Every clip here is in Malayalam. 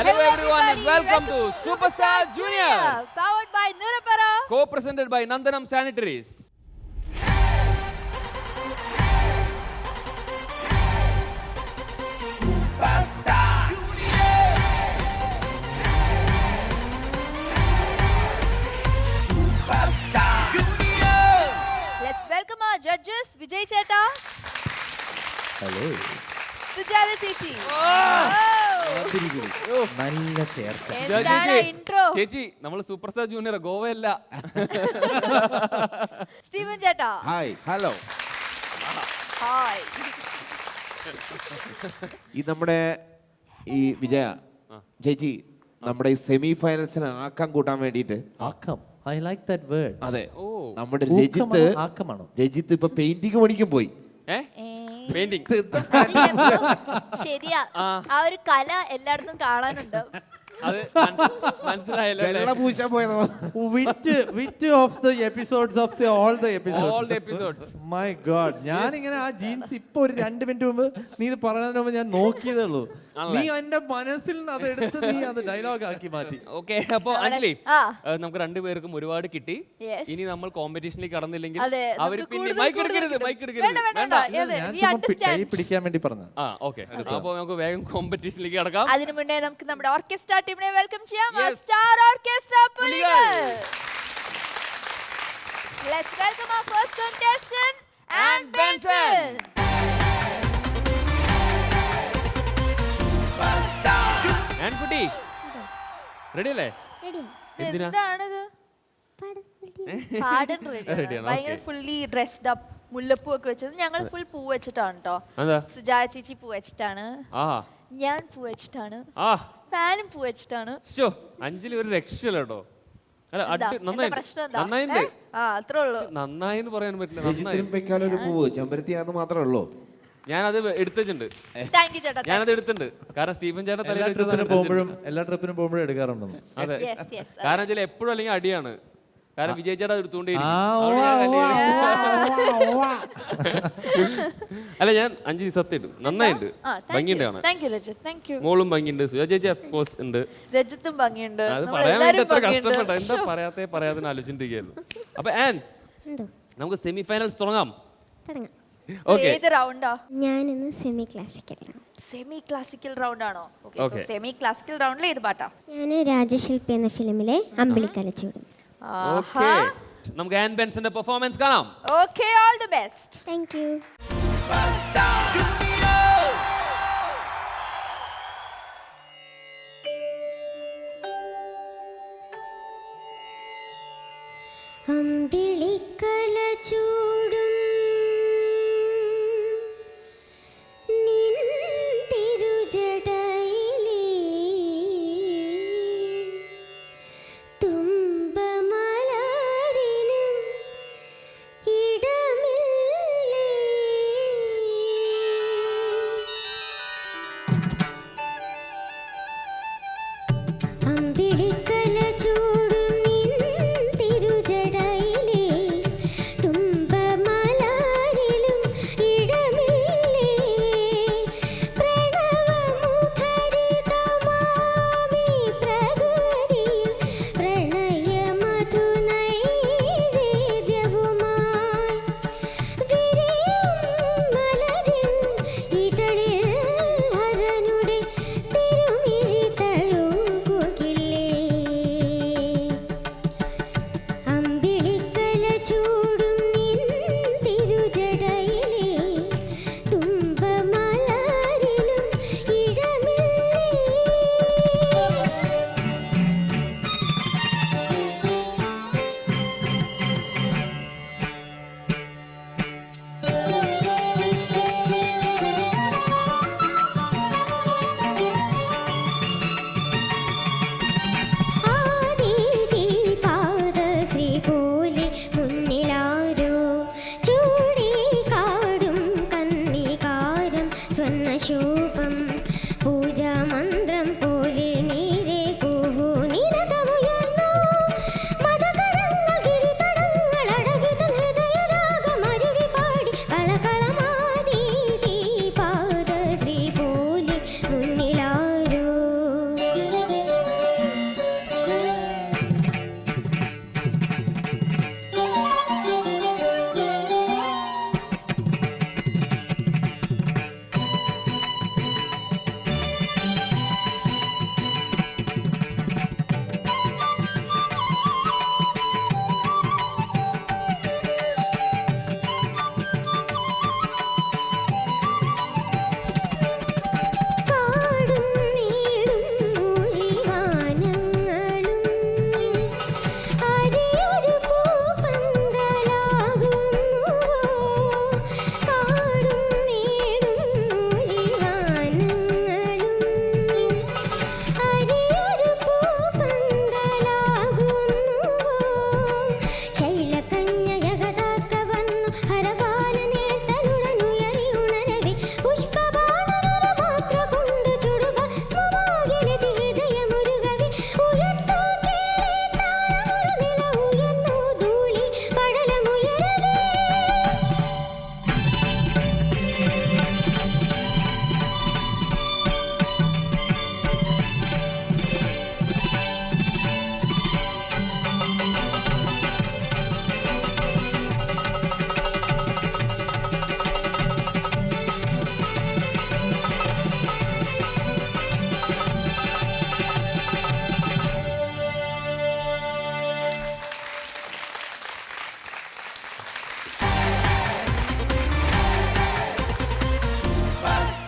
Hello everyone and welcome to Superstar Junior. Powered by Nirapara. Co-presented by Nandanam Sanitaries. Superstar Junior. Superstar Junior. Let's welcome our judges Vijay Cheta. Hello. Sujata Chechi. നല്ല ചേർച്ച. എന്താണ് intro? ചേച്ചി നമ്മൾ സൂപ്പർസ്റ്റാർ ജൂനിയർ ഗോവയല്ല. സ്റ്റീവൻ ചേട്ടാ. Hi hello. ഹായ്. ഈ നമ്മുടെ ഈ വിജയ ചേച്ചി നമ്മുടെ ഈ സെമി ഫൈനൽസിന് ആക്കം കൂട്ടാൻ വേണ്ടിയിട്ട് ആക്കം. I like that word. അതെ ഓ നമ്മുടെ ഊക്കമാണോ, ആക്കമാണോ? രജിത്ത് ഇപ്പൊ പെയിന്റിങ് പണിക്കും പോയി. പെയിന്റിംഗ്. ശരിയാ, ആ ഒരു കല എല്ലായിടത്തും കാണാനുണ്ട്. അത് മനസ്സിലായല്ലോ. വെള്ള പൂശാൻ പോയത് Wit of the episodes of all the episodes. All the episodes. My God. ഞാനിങ്ങനെ ആ ജീൻസ് ഇപ്പൊ ഒരു 2 മിനിറ്റ് മുമ്പ് നീ ഇത് പറയുന്നതിന് മുമ്പ് ഞാൻ നോക്കിയതേ ഉള്ളൂ. നീ എന്റെ മനസ്സിൽ നിന്ന് അത് എടുത്ത് നീ അത് ഡയലോഗ് ആക്കി മാറ്റി. ഓക്കെ, അപ്പൊ അഞ്ജലി നമുക്ക് രണ്ടുപേർക്കും ഒരുപാട് കിട്ടി. ഇനി നമ്മൾ കോമ്പറ്റീഷനിലേക്ക് കടന്നില്ലെങ്കിൽ അവർ പിന്നെ മൈക്ക് എടുക്കരുത്. ഞാൻ കൈ പിടിക്കാൻ വേണ്ടി പറഞ്ഞു. ഓക്കെ, അപ്പൊ നമുക്ക് വേഗം കോമ്പറ്റീഷനിലേക്ക് കടക്കാം. അതിനു മുന്നേ നമുക്ക് നമ്മുടെ ഓർക്കസ്ട്ര ടീമിനെ വെൽക്കം ചെയ്യാം. സ്റ്റാർ ഓർക്കസ്ട്ര പുലികൾ. Let's welcome our first contestant, Anne Benson. ആൻകുട്ടി റെഡി അല്ലേ? എന്താണിത്? പാടൻ റെഡിയാണ്. ഭയങ്കര ഫുള്ളി ഡ്രസ്ഡ് അപ്പ്, മുല്ലപ്പൂ ഒക്കെ വെച്ചത്. ഞങ്ങൾ ഫുൾ പൂ വെച്ചിട്ടാണ് കേട്ടോ. സുജാ ചേച്ചി പൂ വെച്ചിട്ടാണ്, ഞാൻ പൂ വെച്ചിട്ടാണ്, ഫാനും പൂ വെച്ചിട്ടാണ്. അഞ്ജലി ഒരു രക്ഷയില്ല കേട്ടോ. നന്നായിന്ന് പറയാൻ പറ്റില്ല. ഒരു പൂവ് ചെമ്പരത്തിയാന്ന് മാത്രമേ ഉള്ളൂ. ഞാനത് എടുത്തിട്ടുണ്ട്. ഞാനത് എടുത്തിട്ടുണ്ട്. കാരണം സ്റ്റീഫൻ ചേട്ടൻ എല്ലാ ട്രിപ്പിനും പോകുമ്പോഴും എടുക്കാറുണ്ടെന്ന്. അതെ, കാരണം വെച്ചാൽ എപ്പോഴും അല്ലെങ്കിൽ അടിയാണ്. കാരണം വിജയ് ചേട്ടാ എടുത്തുകൊണ്ടേയിരിക്കും. അല്ല, ഞാൻ 5 ദിവസത്തെ ഇടും. നന്നായിട്ടുണ്ട്, ഭംഗിയുണ്ട് കാണാൻ. മോളും ഭംഗിയുണ്ട്, സുജാ ചേച്ചി ഓഫ്കോഴ്സ് ഉണ്ട്, രജത്തും ഭംഗിയുണ്ട്. അത് പറയാൻ വേണ്ടി എത്ര കഷ്ടപ്പെട്ട, എന്താ പറയാതെ ആലോചിച്ചിരിക്കുന്നു. അപ്പൊ ആൻ, നമുക്ക് സെമി ഫൈനൽസ് തുടങ്ങാം. ഏത് റൗണ്ടാ? ഞാനിന്ന് സെമി ക്ലാസിക്കൽ റൗണ്ട് ആണോ? സെമി ക്ലാസിക്കൽ റൗണ്ടിൽ ഏത് പാട്ടാ? ഞാൻ രാജശില്പി എന്ന ഫിലിമിലെ അമ്പിളിക്കലച്ചൂട്. ഓക്കേ, നമുക്ക് ആൻ ബെൻസന്റെ പെർഫോമൻസ് കാണാം. Okay, all the best. Thank you. അമ്പിളിക്കലച്ചൂടും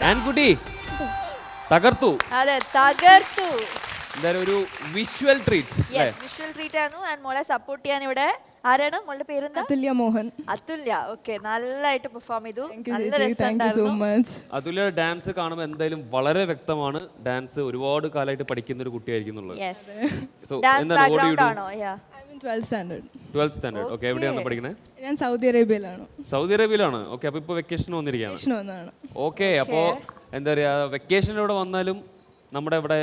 ആൻകുട്ടി തകർത്തു. അതെ, തകർത്തു. എന്തായാലും ഒരു വിഷ്വൽ ട്രീറ്റ്. വിഷ്വൽ ട്രീറ്റ് ആയിരുന്നു. ആൻഡ് മോളെ സപ്പോർട്ട് ചെയ്യാൻ ഇവിടെ ആരാണ്? മോളുടെ പേരെന്താ? അതുല്യ മോഹൻ. അതുല്യ. ഓക്കെ, നല്ലതായിട്ട് പെർഫോം ചെയ്തു. നല്ല താങ്ക് യു സോ രസമുണ്ടായിരുന്നു. മച്ച്. അതുല്യ ഡാൻസ് കാണുമ്പോൾ എന്തായാലും വളരെ വ്യക്തമാണ് ഡാൻസ് ഒരുപാട് കാലമായിട്ട് പഠിക്കുന്ന ഒരു കുട്ടിയായിരിക്കും എന്നുള്ളത്. Yes. So, Dance എന്താണ് what do you background do? ആണോ? Yeah. I'm in 12th standard. 12th standard. Okay, എവിടെയാണ് പഠിക്കുന്നത്? ഞാൻ സൗദി അറേബ്യയിലാണ്. സൗദി അറേബ്യയിലാണ്. ഓക്കെ, അപ്പോൾ ഇപ്പോൾ വെക്കേഷൻ വന്നിരിക്കുകയാണ്. വെക്കേഷൻ വന്നതാണ്. ഓക്കെ, അപ്പോൾ എന്താ പറയുക, വെക്കേഷനിലൂടെ വന്നാലും നമ്മുടെ ഇവിടെ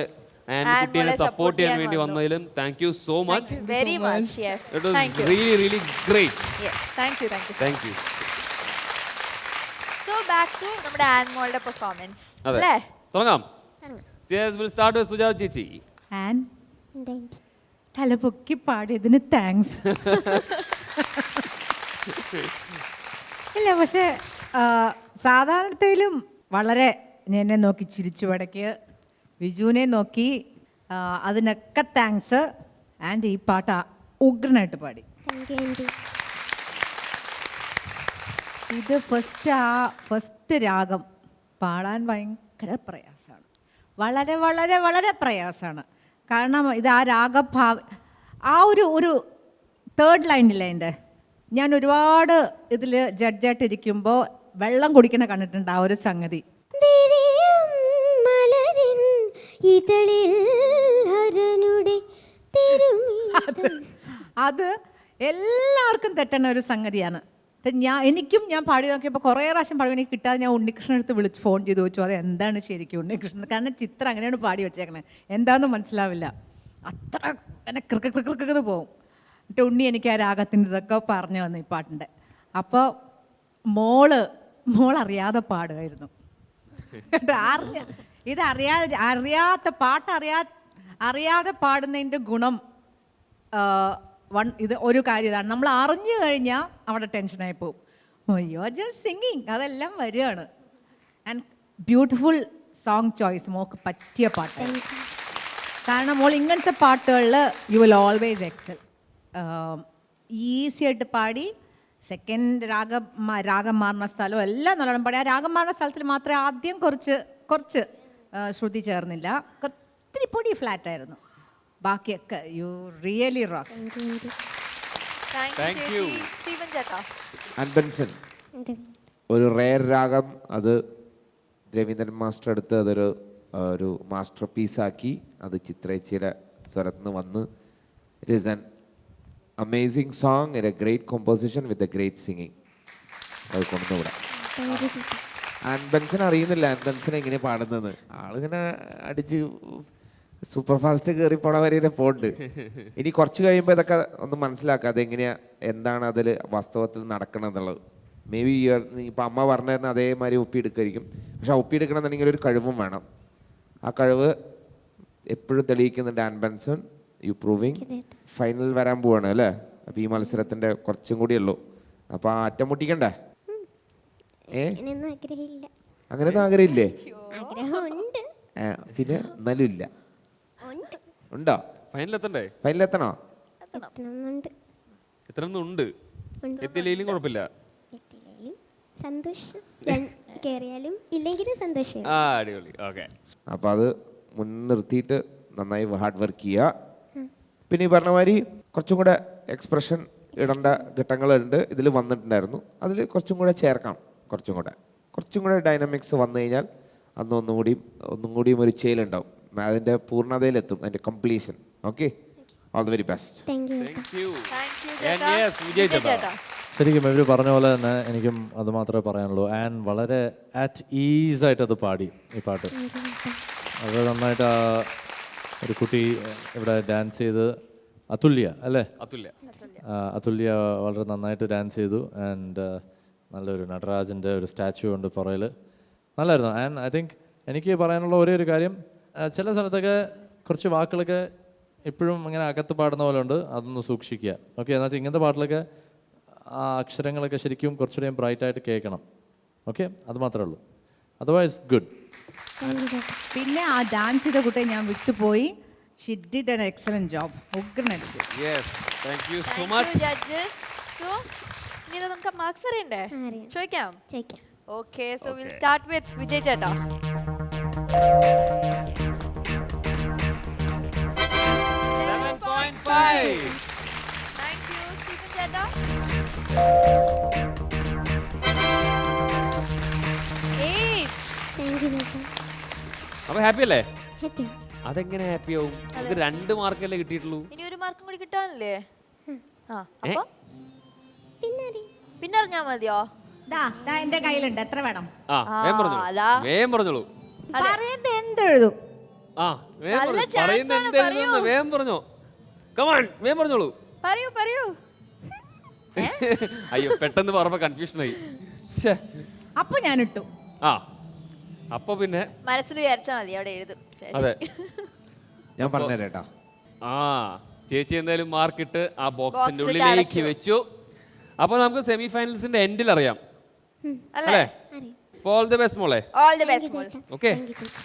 ആൻകുട്ടീനെ സപ്പോർട്ട് ചെയ്യാൻ വേണ്ടി വന്നതിലും thank you so much. Very much. Yes. It was Thank you. really great. Yes. Thank you. Thank you. So back to നമ്മുടെ ആൻമോളുടെ പെർഫോമൻസ് അതെ, അല്ലേ? തുടങ്ങാം. Yes, we'll start with Sujatha ചേച്ചി. തലപൊക്കി പാടിയതിന് താങ്ക്സ്. ഇല്ല, പക്ഷേ സാധാരണത്തിലും വളരെ എന്നെ നോക്കി ചിരിച്ചു വടക്ക്, വിജുവിനെ നോക്കി, അതിനൊക്കെ താങ്ക്സ്. ആൻഡ് ഈ പാട്ട് ഉഗ്രനായിട്ട് പാടി. ഇത് ഫസ്റ്റ് രാഗം പാടാൻ ഭയങ്കര പ്രയാസമാണ്. വളരെ വളരെ വളരെ പ്രയാസമാണ്. കാരണം ഇത് ആ രാഗഭാവ ആ ഒരു തേർഡ് ലൈനില്ലേ എൻ്റെ, ഞാൻ ഒരുപാട് ഇതിൽ ജഡ്ജായിട്ടിരിക്കുമ്പോൾ വെള്ളം കുടിക്കണ കണ്ടിട്ടുണ്ട് ആ ഒരു സംഗതി. അത് എല്ലാവർക്കും തെറ്റുന്ന ഒരു സംഗതിയാണ്. ഞാൻ പാടി നോക്കിയപ്പോൾ കുറേ പ്രാവശ്യം പാടി എനിക്ക് കിട്ടാതെ ഞാൻ ഉണ്ണികൃഷ്ണൻ അടുത്ത് വിളിച്ച് ഫോൺ ചെയ്ത് ചോദിച്ചു അത് എന്താണ് ശരിക്കും ഉണ്ണികൃഷ്ണൻ, കാരണം ചിത്രം അങ്ങനെയാണ് പാടി വെച്ചേക്കണേ, എന്താണെന്ന് മനസ്സിലാവില്ല, അത്ര അങ്ങനെ ക്രിക്കെന്ന് പോകും. എന്നിട്ട് ഉണ്ണി എനിക്ക് ആ രാഗത്തിൻ്റെ ഇതൊക്കെ പറഞ്ഞു വന്നു ഈ പാട്ടിൻ്റെ. അപ്പോൾ മോളറിയാതെ പാടുമായിരുന്നു. അറിയാതെ പാടുന്നതിൻ്റെ ഗുണം ഇത് ഒരു കാര്യം ഇതാണ്, നമ്മൾ അറിഞ്ഞു കഴിഞ്ഞാൽ അവിടെ ടെൻഷനായി പോകും. യു ആർ ജസ്റ്റ് സിംഗിങ്, അതെല്ലാം വരികയാണ്. ആൻഡ് ബ്യൂട്ടിഫുൾ സോങ് ചോയ്സ്, മോൾക്ക് പറ്റിയ പാട്ട്. കാരണം മോൾ ഇങ്ങനത്തെ പാട്ടുകളിൽ you will always excel. Easy ആയിട്ട് പാടി, സെക്കൻഡ് രാഗം മാറുന്ന സ്ഥലവും എല്ലാം നല്ലോണം പാടി. ആ രാഗം മാറുന്ന സ്ഥലത്തിൽ മാത്രമേ ആദ്യം കുറച്ച് ശ്രുതി ചേർന്നില്ല, ഒത്തിരി പൊടി ഫ്ലാറ്റായിരുന്നു. ബാക്കിയൊക്കെ you really rock. Thank you. Steven ചേട്ടാ. അൻബൻസൺ ഒരു റെയർ രാഗം, അത് രവീന്ദ്രൻ മാസ്റ്റർ എടുത്ത് ഒരു മാസ്റ്റർ പീസാക്കി അത് ചിത്രേച്ചിയുടെ സ്വരത്തിൽ നിന്ന് വന്ന് it is an amazing song, A great composition with a great singing. അത് കൊണ്ടുവിടെ ആൻബൻസൺ അറിയുന്നില്ല ആൻബൻസൺ എങ്ങനെ പാടുന്നത്. ആളിങ്ങനെ അടിച്ച് സൂപ്പർ ഫാസ്റ്റ് കയറി പോണ വരെ പോണ്ട്. ഇനി കുറച്ച് കഴിയുമ്പോൾ ഇതൊക്കെ ഒന്ന് മനസ്സിലാക്കുക, അതെങ്ങനെയാ എന്താണ് അതിൽ വാസ്തവത്തിൽ നടക്കണമെന്നുള്ളത്. മേ ബി ഇപ്പം അമ്മ പറഞ്ഞു തരുന്ന അതേമാതിരി ഒപ്പിയെടുക്കുമായിരിക്കും. പക്ഷെ ആ ഒപ്പിയെടുക്കണമെന്നുണ്ടെങ്കിൽ ഒരു കഴിവും വേണം. ആ കഴിവ് എപ്പോഴും തെളിയിക്കുന്നുണ്ട് ആൻബൻസൺ. You proving. ഫൈനൽ വരാൻ പോവാണ് അല്ലേ? അപ്പോൾ ഈ മത്സരത്തിൻ്റെ കുറച്ചും കൂടി ഉള്ളൂ. അപ്പോൾ ആ അറ്റം മുട്ടിക്കണ്ടേ? അങ്ങനെയൊന്നും ആഗ്രഹമില്ലേ? പിന്നെ എന്നാലും ഇല്ല. ഉണ്ടോ? ഫൈനലെത്തണ്ടേ? ഫൈനലെത്തണോ? എത്രയൊന്നും ഉണ്ട്, എത്തിയില്ലെങ്കിലും കുഴപ്പമില്ല. അടിപൊളി. ഓക്കെ, അപ്പോൾ അത് മുൻനിർത്തിയിട്ട് നന്നായി ഹാർഡ് വർക്ക് ചെയ്യുക. പിന്നെ ഈ പറഞ്ഞ മാതിരി കുറച്ചും കൂടെ എക്സ്പ്രഷൻ ഇടേണ്ട ഘട്ടങ്ങളുണ്ട്, ഇതിൽ വന്നിട്ടുണ്ടായിരുന്നു. അതിൽ കുറച്ചും കൂടെ ചേർക്കാം. കുറച്ചും കൂടെ ഡൈനാമിക്സ് വന്നു കഴിഞ്ഞാൽ ഒന്നും കൂടിയും ഒരു ചേലുണ്ടാവും. അതിൻ്റെ പൂർണ്ണതയിലെത്തും, അതിൻ്റെ completion. Okay, all the very best. ശരിക്കും ഇവർ പറഞ്ഞ പോലെ തന്നെ എനിക്കും അത് മാത്രമേ പറയാനുള്ളൂ. ആൻഡ് വളരെ അറ്റ് ഈസായിട്ട് അത് പാടി ഈ പാട്ട്. അത് നന്നായിട്ട് ഒരു കുട്ടി ഇവിടെ ഡാൻസ് ചെയ്ത്, അതുല്യ അല്ലേ? അതുല്യ വളരെ നന്നായിട്ട് ഡാൻസ് ചെയ്തു. ആൻഡ് നല്ലൊരു നടരാജൻ്റെ ഒരു സ്റ്റാച്ചു ഉണ്ട് പുറയിൽ, നല്ലായിരുന്നു. ആൻഡ് ഐ തിങ്ക് എനിക്ക് പറയാനുള്ള ഒരേ ഒരു കാര്യം, ചില സ്ഥലത്തൊക്കെ കുറച്ച് വാക്കുകളൊക്കെ ഇപ്പോഴും ഇങ്ങനെ അകത്ത് പാടുന്ന പോലെ ഉണ്ട്, അതൊന്ന് സൂക്ഷിക്കുക. ഓക്കെ, എന്നാൽ വെച്ചാൽ ഇങ്ങനത്തെ പാട്ടിലൊക്കെ ആ അക്ഷരങ്ങളൊക്കെ ശരിക്കും കുറച്ചുകൂടി ബ്രൈറ്റായിട്ട് കേൾക്കണം. ഓക്കെ, അത് മാത്രമേ ഉള്ളൂ. Otherwise good. പിന്നെ ആ ഡാൻസ് ചെയ്ത കുട്ടിയെ ഞാൻ വിട്ടുപോയി. She did an excellent job. ഉഗ്രനായിട്ട്. Yes, thank you so much. Judges. So ഇനി നമുക്ക് മാർക്സ് അറിയണ്ടേ? ചോദിക്കാം. Okay, so we'll start with Vijay Chetta. 7.5. Thank you, Stephen Chetta. 8. Thank you ചേട്ടാ. അപ്പൊ ഹാപ്പി അല്ലേ? ഹാപ്പി. അതെങ്ങനെ ഹാപ്പി ആവും? നമുക്ക് 2 മാർക്കല്ലേ കിട്ടിയിട്ടുള്ളൂ. ഇനി ഒരു മാർക്കും കൂടി കിട്ടാനല്ലേ? ആ, അപ്പൊ പിന്നെ പിന്നെ അറിഞ്ഞാ മതിയോ? ദാ എന്റെ കയ്യിലുണ്ട്, എത്ര വേണം? ആ, വേഗം പറഞ്ഞോളൂ. അതാ. വേഗം പറഞ്ഞോളൂ. പറയുന്നത് എന്തെഴുതും? ആ, വേഗം നല്ല പറഞ്ഞോ. chance പറയുന്നത് ആണ്, എന്തായിരുന്നു? പറയൂ. വേഗം പറഞ്ഞോ. Come on, വേഗം പറഞ്ഞോളൂ. പറയൂ പറയൂ. അയ്യോ, പെട്ടെന്ന് പറഞ്ഞപ്പോ കൺഫ്യൂഷൻ ആയി. ശ്ശേ. അപ്പൊ ഞാൻ ഇട്ടു. ആ, അപ്പൊ പിന്നെ മനസ്സിൽ വിചാരിച്ചാ മതി, അവിടെ എഴുതും. അതെ. ഞാൻ പറഞ്ഞുതരാം കേട്ടോ. ആ, ചേച്ചി എന്തായാലും മാർക്കിട്ട് ആ ബോക്സിന്റെ Box ഉള്ളിലേക്ക് അടച്ചു. വെച്ചു. അപ്പൊ നമുക്ക് സെമി ഫൈനൽസിന്റെ എൻഡിൽ അറിയാം അല്ലേ? അല്ലേ? അറിയാം. അപ്പോൾ ഓൾ ദി ബെസ്റ്റ് മോളെ. All the thank you best മോൾ. ചേട്ടാ. ഓക്കെ. താങ്ക് യു ചേച്ചി.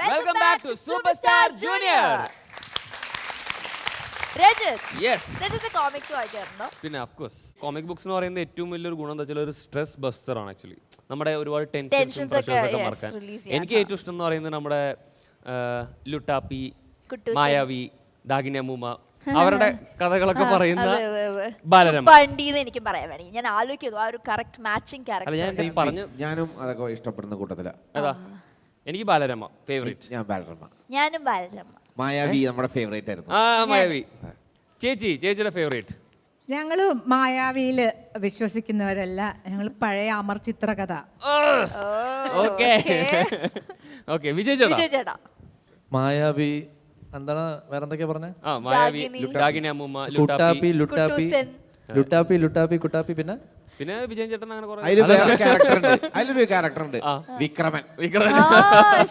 Welcome back to super star junior. Rajat, yes. Rajat comics വായിക്കാറുണ്ടോ? പിന്നെ ഓഫ് കോഴ്സ് കോമിക് ബുക്സ് എന്ന് പറയുന്നത് ഏറ്റവും വലിയൊരു ഗുണം എന്താ വെച്ചാൽ ഒരു സ്ട്രെസ് ബസ്റ്റർ ആണ് ആക്ച്വലി. നമ്മുടെ ഒരുപാട് Tensions ടെൻഷൻസും ഒക്കെ, പ്രഷേഴ്സ് ഒക്കെ yes, മറക്കാൻ. release ചെയ്യാൻ. എനിക്ക് ഏറ്റവും ഇഷ്ടം എന്ന് പറയുന്നത് നമ്മുടെ ലുട്ടാപ്പി, കുട്ടൂസൻ. മായാവി, ദാഗിനിയമ്മൂമ്മ അവരുടെ കഥകളൊക്കെ പറയുന്ന അതെ, അതെ, അതെ. ബാലരമ. പണ്ടീന്ന് എനിക്ക് പറയാൻ വേണ്ടി ഞാൻ ആലോചിക്കുന്നു ആ ഒരു കറക്റ്റ് മാച്ചിങ് അല്ല, ക്യാരക്ടർ. ഞാൻ പറഞ്ഞു ഞാനും അതൊക്കെ ഇഷ്ടപ്പെടുന്ന കൂട്ടത്തിലാ. ഏതാ? എനിക്ക് ബാലരമ ഫേവറേറ്റ്. ഞാൻ ബാലരമ. ഞാനും ബാലരമ. മായാവി നമ്മുടെ ഫേവറേറ്റ് ആയിരുന്നു. ആ, മായാവി. ചേച്ചിയുടെ ഫേവറേറ്റ്. ഞങ്ങള് മായാവിയിൽ വിശ്വസിക്കുന്നവരല്ല, ഞങ്ങൾ പഴയ അമർ ചിത്രകഥ. Okay okay. വിജയ് ചേട്ടാ. വിജയ് ചേട്ടാ. മായാവി എന്താണ്, വേറെ എന്തൊക്കെയാ പറഞ്ഞേ? ആ, മായാവി, ജാഗിനി. ദാഗിനി അമ്മൂമ്മ, കുട്ടാപ്പി ലുട്ടാപ്പി. ലുട്ടാപ്പി കുട്ടൂസൻ. ലുട്ടാപ്പി കുട്ടാപ്പി പിന്നെ പിന്നെ വിജയൻ ചേട്ടൻ അങ്ങനെ കുറെ. അതിൽ വേറെ ക്യാരക്ടർ ഉണ്ട്. അതിലൊരു ക്യാരക്ടർ ഉണ്ട്, വിക്രമൻ. ആ,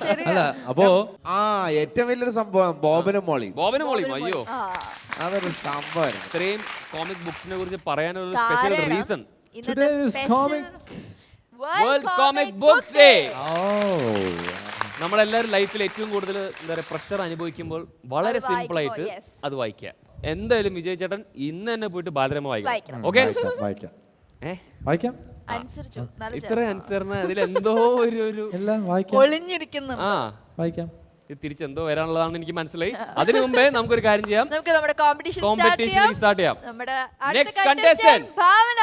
ശരി. അല്ല അപ്പോ ആ, ഏറ്റവും വലിയൊരു സംഭവം ബോബനും മോളിയും. ബോബനും മോളിയും. അയ്യോ, ആ, അതൊരു സംഭവമായിരുന്നു. ഇത്രയും കോമിക് ബുക്സിനെ കുറിച്ച് പറയാനൊരു സ്പെഷ്യൽ താരണം. റീസൺ. ഇന്നത്തെ Today's special comic- World Comic Comic Books Book Day. Day. നമ്മളെല്ലാവരും ലൈഫിൽ ഏറ്റവും കൂടുതൽ എന്താ പറയുക പ്രഷർ അനുഭവിക്കുമ്പോൾ വളരെ അത് സിമ്പിൾ ആയിട്ട് വായിക്കുമ്പോൾ, yes. അത് വായിക്കുക. എന്തായാലും വിജയ് ചേട്ടൻ ഇന്ന് തന്നെ പോയിട്ട് ബാലരമ വായിക്കണം. വായിക്കണം. ഓക്കെ? വായിക്കാം അനുസരിച്ചു. നല്ല ഇത്ര ആൻസറിന് അതിലെന്തോ ഒരു എല്ലാം വായിക്കാം ഒളിഞ്ഞിരിക്കുന്നു. ആ, വായിക്കാം. ഇത് തിരിച്ചെന്തോ വരാനുള്ളതാണെന്ന് എനിക്ക് മനസ്സിലായി. അതിനു മുമ്പേ നമുക്കൊരു കാര്യം ചെയ്യാം. നമുക്ക് നമ്മുടെ കോമ്പറ്റീഷൻ സ്റ്റാർട്ട് ചെയ്യാം. നമ്മുടെ Next അടുത്ത contestant. contestant ഭാവന.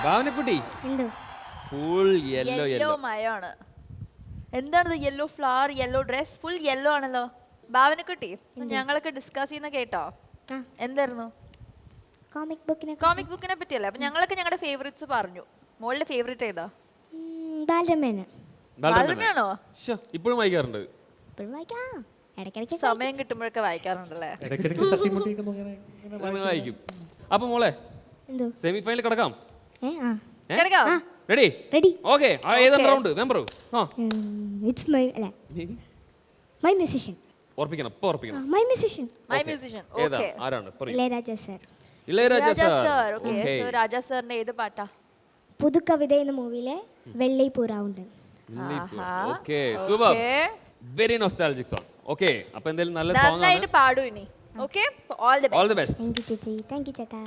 ഭാവനക്കുട്ടി എന്തോ ഫുൾ യെല്ലോ യെല്ലോ മയാണ്. എന്താണിത്? Yellow flower, yellow dress, full yellow ആണല്ലോ. ഭാവനക്കുട്ടി, ഞങ്ങളൊക്കെ ഡിസ്കസ് ചെയ്യുന്ന കേട്ടോ? ആ. എന്തായിരുന്നു? കോമിക് ബുക്കിനെ കോമിക് ബുക്കിനെ പറ്റിയല്ലേ? അപ്പൊ ഞങ്ങളൊക്കെ ഞങ്ങളുടെ ഫേവറേറ്റ്സ് പറഞ്ഞു. മോളുടെ ഫേവറേറ്റ് ഏതാ? ബാലരമേന. ബാലരമയാണോ? ഇപ്പോഴും വായിക്കാറുണ്ട്. ഇപ്പോഴും വായിക്കാം, ഇടയ്ക്കിടയ്ക്ക് സമയം കിട്ടുമ്പോഴൊക്കെ വായിക്കാറുണ്ടല്ലേ? ഇടയ്ക്കിടയ്ക്ക് തട്ടിമുട്ടിയൊക്കെ ഇങ്ങനെ അങ്ങനെ വായിക്കും. അപ്പൊ മോളെ എന്തോ സെമി ഫൈനൽ കിടക്കാം. ആ കിടക്കാം. റെഡി? റെഡി. ഓക്കെ. ഏതാണ് റൗണ്ട്? മെമ്പർ ഇറ്റ്സ് മൈ അല്ല മൈ മ്യൂസിഷ്യൻ. ഓർപ്പിക്കണം. ഇപ്പൊ ഓർപ്പിക്കണം. My musician my musician. ഏതാ? ഓക്കെ. ആരാണ്? പറയൂ. Ilaiyaraaja sir. Ilaiyaraaja Raja sir. Sir. Okay. Okay. So Raja സാറിന്റെ ഏത് പാട്ടാ? പുതുക്കവിത എന്ന മൂവിയിലെ വെള്ളി പൂറാവുണ്ട്. Okay, super. Okay. Very nostalgic song. Okay, അപ്പൊ എന്തായാലും നല്ല സോങ് ആണ്. നന്നായിട്ട് പാടൂ ഇനി. Okay, all the all the best. Best. Thank you ചേച്ചി, താങ്ക് യു ചേട്ടാ.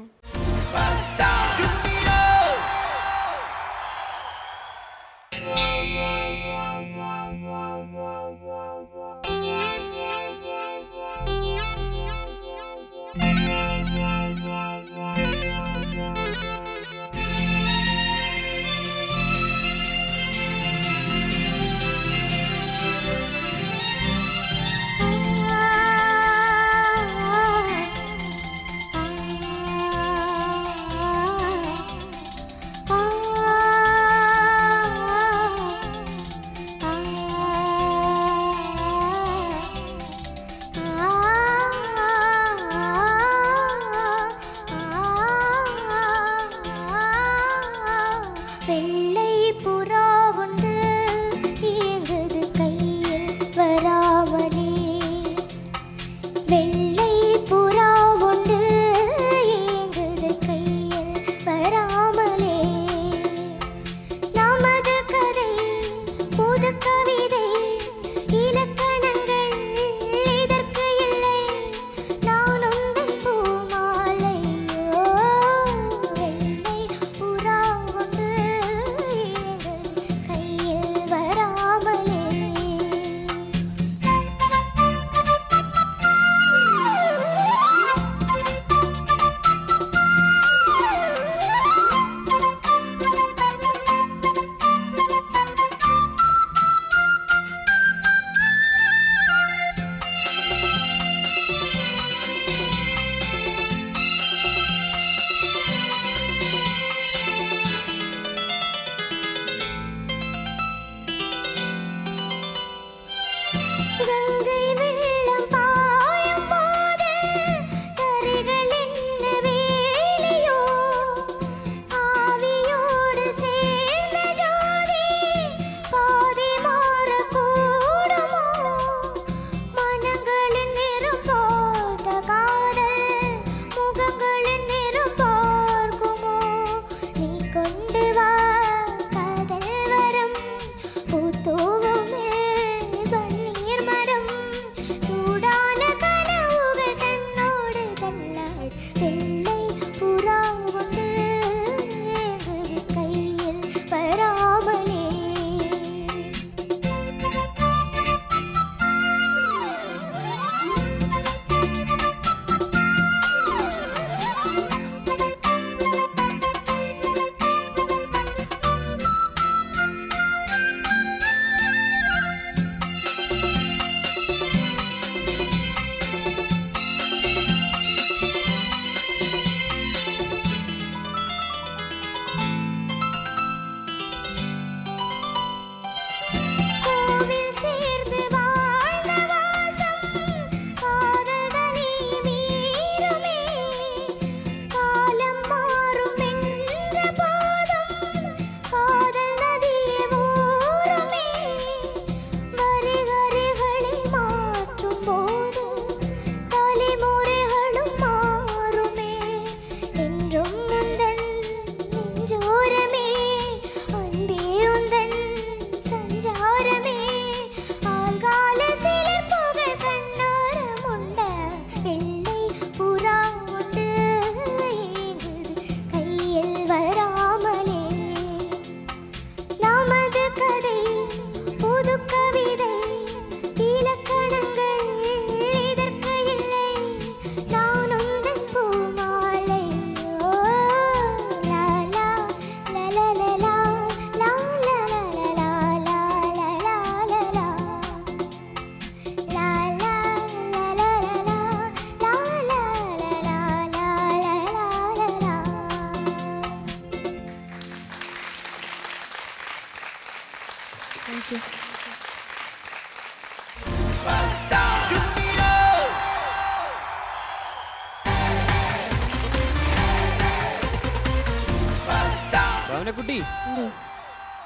ആനക്കുട്ടി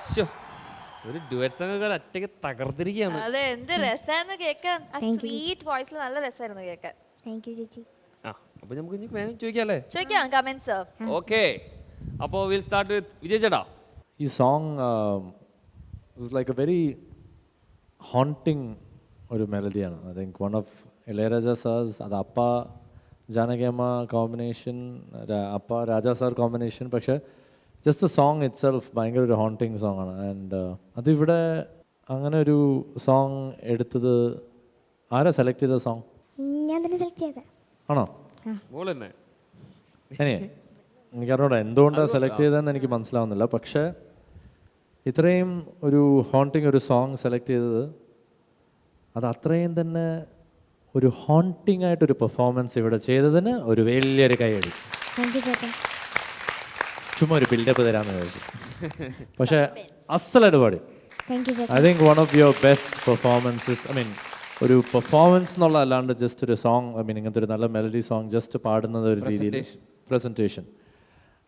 ശ്ശോ, ഒരു ഡുവറ്റ് സോങ് ഒക്കെ ഒറ്റയ്ക്ക് തകർത്തിരിക്കുകയാണ്. അതെ, എന്ത് രസായിരുന്നു കേൾക്കാൻ. ആ സ്വീറ്റ് വോയിസിൽ നല്ല രസമായിരുന്നു കേൾക്കാൻ. താങ്ക് യു ചേച്ചി. ആ അപ്പൊ നമുക്ക് ഇനി വേണം ചോദിക്കാല്ലേ? ചോദിക്കാം കമന്റ്സ്. ഓക്കെ, അപ്പോൾ വിൽ സ്റ്റാർട്ട് വിത്ത് വിജയ് ചേട്ടാ. ഈ song was like a very haunting ഒരു മെലഡിയാണ്. I think one of Ilaiyaraaja sir's, അത് അപ്പ ജാനകിയമ്മ കോമ്പിനേഷൻ, അപ്പ രാജാ സാർ കോമ്പിനേഷൻ. പക്ഷേ just the song itself ഭയങ്കര ഒരു ഹോണ്ടിങ് സോങ് ആണ്. ആൻഡ് അതിവിടെ അങ്ങനെ ഒരു സോങ് എടുത്തത് ആരാ സെലക്ട് ചെയ്ത സോങ്? ഞാൻ തന്നെ സെലക്ട് ചെയ്ത. ആണോ? മോൾ തന്നെ. എനിക്കറിഞ്ഞൂടാ എന്തുകൊണ്ടാണ് സെലക്ട് ചെയ്തതെന്ന് എനിക്ക് മനസ്സിലാവുന്നില്ല. പക്ഷേ ഇത്രയും ഒരു ഹോണ്ടിങ് ഒരു സോങ് സെലക്ട് ചെയ്തത്, അത് അത്രയും തന്നെ ഒരു ഹോണ്ടിങ് ആയിട്ടൊരു പെർഫോമൻസ് ഇവിടെ ചെയ്തതിന് ഒരു വലിയൊരു കൈയടി. താങ്ക് യു ചേട്ടാ. ചുമ്മാ ഒരു ബിൽഡപ്പ് തരാമെന്ന് വിചാരിച്ചു. പക്ഷേ അസലായിട്ട് പാടി. താങ്ക് യു ചേട്ടാ. I think one of your best performances. I mean ഒരു പെർഫോമൻസ് എന്നുള്ള അല്ലാണ്ട് ജസ്റ്റ് ഒരു സോങ്, ഐ മീൻ ഇങ്ങനത്തെ ഒരു നല്ല മെലഡി സോങ് ജസ്റ്റ് പാടുന്നത് ഒരു രീതിയിൽ പ്രസൻറ്റേഷൻ.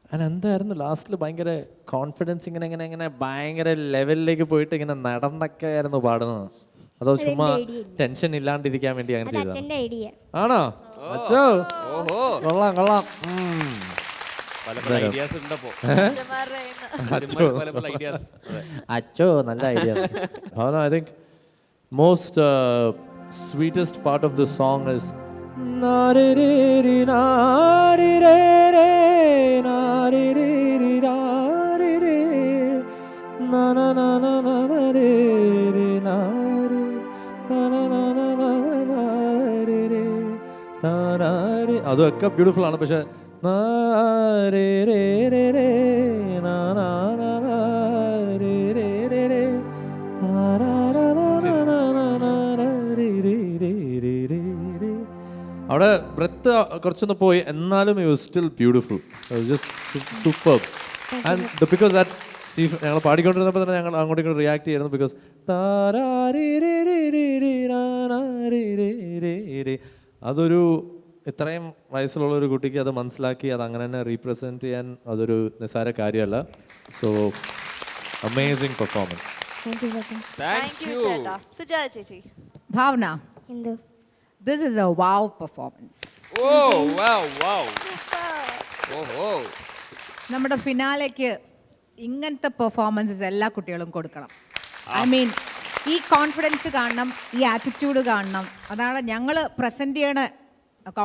അങ്ങനെ എന്തായിരുന്നു ലാസ്റ്റിൽ ഭയങ്കര കോൺഫിഡൻസ്, ഇങ്ങനെ ഇങ്ങനെ ഇങ്ങനെ ഭയങ്കര ലെവലിലേക്ക് പോയിട്ട് ഇങ്ങനെ നടന്നൊക്കെ ആയിരുന്നു പാടുന്നത്. അതോ ചുമ്മാ ടെൻഷൻ ഇല്ലാണ്ടിരിക്കാൻ വേണ്ടി അങ്ങനെ ചെയ്തതാണ്? അച്ഛൻ്റെ ഐഡിയ ആണോ? അച്ഛോ, കൊള്ളാം കൊള്ളാം. പല പല ഐഡിയാസ് ഉണ്ടപ്പോ. പല പല ഐഡിയാസ്. അച്ഛോ, നല്ല idea. Bhavana, I think most sweetest part of the song is അതൊക്കെ ബ്യൂട്ടിഫുൾ ആണ്. പക്ഷെ അവിടെ ബ്രെത്ത് കുറച്ചൊന്ന് പോയി, എന്നാലും you still beautiful. Just super. And because that Steph ഞങ്ങൾ പാടിക്കൊണ്ടിരുന്നപ്പോൾ തന്നെ ഞങ്ങൾ അങ്ങോട്ടും ഇങ്ങോട്ട് റിയാക്ട് ചെയ്യുന്നു. ബിക്കോസ് അതൊരു ഇത്രയും വയസ്സിലുള്ള ഒരു കുട്ടിക്ക് അത് മനസ്സിലാക്കി അത് അങ്ങനെ തന്നെ റീപ്രസെൻറ്റ് ചെയ്യാൻ അതൊരു നിസ്സാര കാര്യമല്ല. So amazing performance. Thank you ചേട്ടാ. സുജാത ചേച്ചി. ഭാവന, എന്തോ this is a wow performance. Oh wow wow. ഓഹോ, നമ്മുടെ ഫിനാലേക്ക് ഇങ്ങനത്തെ പെർഫോമൻസസ് എല്ലാ കുട്ടികളും കൊടുക്കണം. ഐ മീൻ ഈ കോൺഫിഡൻസ് കാണണം, ഈ ആറ്റിറ്റ്യൂഡ് കാണണം. അതാണ് ഞങ്ങൾ പ്രസൻറ്റ് ചെയ്യണ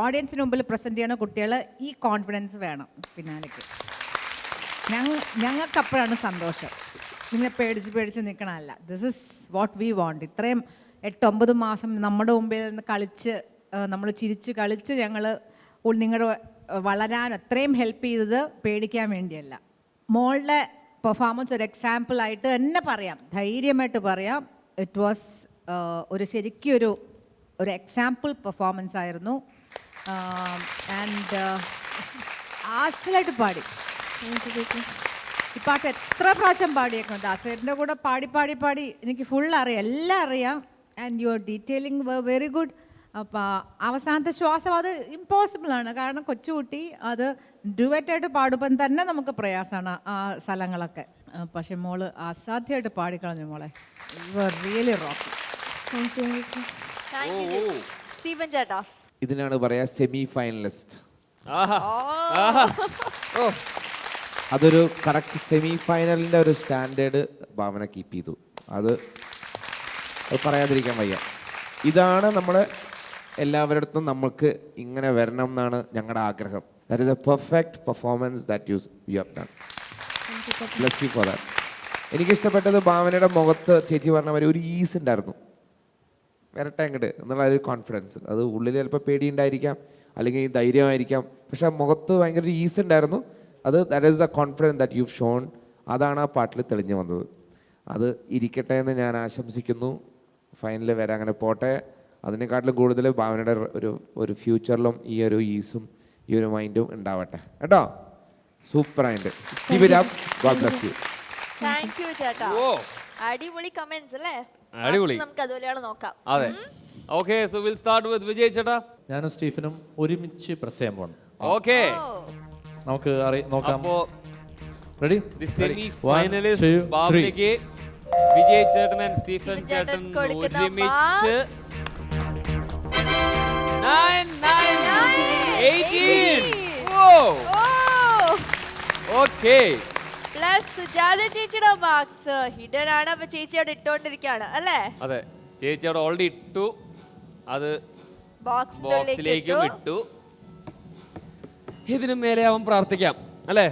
ഓഡിയൻസിന് മുമ്പിൽ പ്രസൻറ്റ് ചെയ്യണ കുട്ടികൾ. ഈ കോൺഫിഡൻസ് വേണം ഫിനാലേക്ക്. ഞങ്ങൾക്ക് അപ്പോഴാണ് സന്തോഷം. ഇങ്ങനെ പേടിച്ച് നിൽക്കണമല്ല. This is what we want. ഇത്രയും 8-9 മാസം നമ്മുടെ മുമ്പിൽ നിന്ന് കളിച്ച് നമ്മൾ ചിരിച്ച് കളിച്ച് ഞങ്ങൾ നിങ്ങളുടെ വളരാൻ അത്രയും ഹെൽപ്പ് ചെയ്തത് പേടിക്കാൻ വേണ്ടിയല്ല. മോളുടെ പെർഫോമൻസ് ഒരു എക്സാമ്പിളായിട്ട് തന്നെ പറയാം, ധൈര്യമായിട്ട് പറയാം. ഇറ്റ് വാസ് ശരിക്കും ഒരു എക്സാമ്പിൾ പെർഫോമൻസ് ആയിരുന്നു. ആൻഡ് ആസലായിട്ട് പാടി. ഈ പാട്ട് എത്ര പ്രാവശ്യം പാടിയേക്കും. ദാസേട്ടൻ്റെ കൂടെ പാടി എനിക്ക് ഫുൾ അറിയാം, എല്ലാം അറിയാം. And your detailing very good. അപ്പോൾ അവസാനത്തെ ശ്വാസം അത് ഇമ്പോസിബിളാണ്. കാരണം കൊച്ചുകുട്ടി അത് ഡുവറ്റായിട്ട് പാടുമ്പം തന്നെ നമുക്ക് പ്രയാസമാണ് ആ സ്ഥലങ്ങളൊക്കെ. പക്ഷെ മോള് അസാധ്യമായിട്ട് പാടിക്കളഞ്ഞു മോളെ. You are really rock. Thank you. Thank you. Stephen ചേട്ടാ. ഇതിനാണ് പറയാ സെമി ഫൈനലിസ്റ്റ്. അതൊരു കറക്റ്റ് സെമി ഫൈനലിൻ്റെ ഒരു സ്റ്റാൻഡേർഡ് ഭാവന കീപ്പ് ചെയ്തു. അത് പറയാതിരിക്കാൻ വയ്യ. ഇതാണ് നമ്മൾ എല്ലാവരുടെ അടുത്തും നമുക്ക് ഇങ്ങനെ വരണം എന്നാണ് ഞങ്ങളുടെ ആഗ്രഹം. That is a perfect performance that you have done. Bless you for that. എനിക്കിഷ്ടപ്പെട്ടത് ഭാവനയുടെ മുഖത്ത് ചേച്ചി പറഞ്ഞ മാതിരി ഒരു ഈസ് ഉണ്ടായിരുന്നു. വരട്ടെ അങ്ങോട്ട് എന്നുള്ള ഒരു കോൺഫിഡൻസ്. അത് ഉള്ളിൽ ചിലപ്പോൾ പേടിയുണ്ടായിരിക്കാം, അല്ലെങ്കിൽ ധൈര്യമായിരിക്കാം. പക്ഷെ മുഖത്ത് ഭയങ്കര ഒരു ഈസ് ഉണ്ടായിരുന്നു. അത് that is the confidence that you shown. അതാണ് ആ പാട്ടിൽ തെളിഞ്ഞു വന്നത്. അത് ഇരിക്കട്ടെ എന്ന് ഞാൻ ആശംസിക്കുന്നു. ഫൈനലിൽ വരെ അങ്ങനെ പോട്ടെ. അതിനെക്കാട്ടിലും കൂടുതൽ ഭാവനയുടെ ഒരു ഫ്യൂച്ചറിലും ഈ ഒരു ഈസും ഈ ഒരു മൈൻഡും ഉണ്ടാവട്ടെ കേട്ടോ. സൂപ്പറായിട്ട് keep it up. God bless you. Thank you ചേട്ടാ. അടിപൊളി കമന്റ്സ് അല്ലേ? അടിപൊളി. നമുക്ക് അതുപോലെയാണ് നോക്കാം. അതെ. Okay, so will start with Vijay ചേട്ടാ. ഞാനും സ്റ്റീഫനും ഒരുമിച്ച് പ്രസ് ചെയ്യാൻ പോകണം. ഓക്കെ, നമുക്ക് നോക്കാം. അപ്പോ റെഡി ദി സെമി 1 ഫൈനലിസ്റ്റ് 2 3 ബാബുലേക്ക് വിജയ് ചേട്ടൻ ആൻഡ് സ്റ്റീഫൻ ചേട്ടൻ കൊടുക്കുന്ന ഒരുമിച്ച് 9 18 ഓക്കേ പ്ലസ് സുജാത ചേച്ചിയുടെ മാർക്സ് ഹിഡൻ ആണ്. അപ്പൊ ചേച്ചി അവിടെ ഇട്ടോണ്ടിരിക്കാണ് അല്ലേ? അതെ, ചേച്ചി അവിടെ ഓൾറെഡി ഇട്ടു, അത് ബോക്സിലേക്കും ഇട്ടു. ഇതിനു മേലെ അവൻ പ്രാർത്ഥിക്കാം അല്ലേ?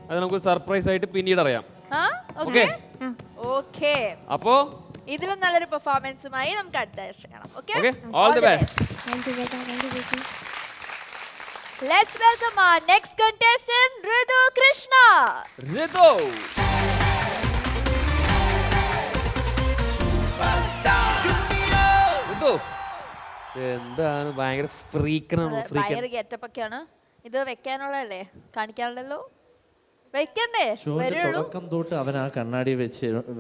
അത് നമുക്ക് സർപ്രൈസ് ആയിട്ട് പിന്നീട് അറിയാം. ഓക്കേ, അപ്പോ ഇതിലും നല്ലൊരു പെർഫോമൻസുമായി നമുക്ക് അടുത്ത ആഴ്ച കാണാം. Okay, all the best. Thank U ചേട്ടാ, താങ്ക് യു ചേച്ചി. Let's welcome our next contestant, Ritu Krishna. Ritu Ritu എന്താണ് ഭയങ്കര ഫ്രീക്കനാണ് ഫ്രീക്കൻ. ഭയങ്കര ഗെറ്റപ്പ് ഒക്കെയാണ്. ഇത് വെക്കാനുള്ളതല്ലേ, കാണിക്കാനുള്ളല്ലോ. വെക്കണ്ടേ? ഷോയുടെ തുടക്കം തൊട്ട് അവൻ ആ കണ്ണാടി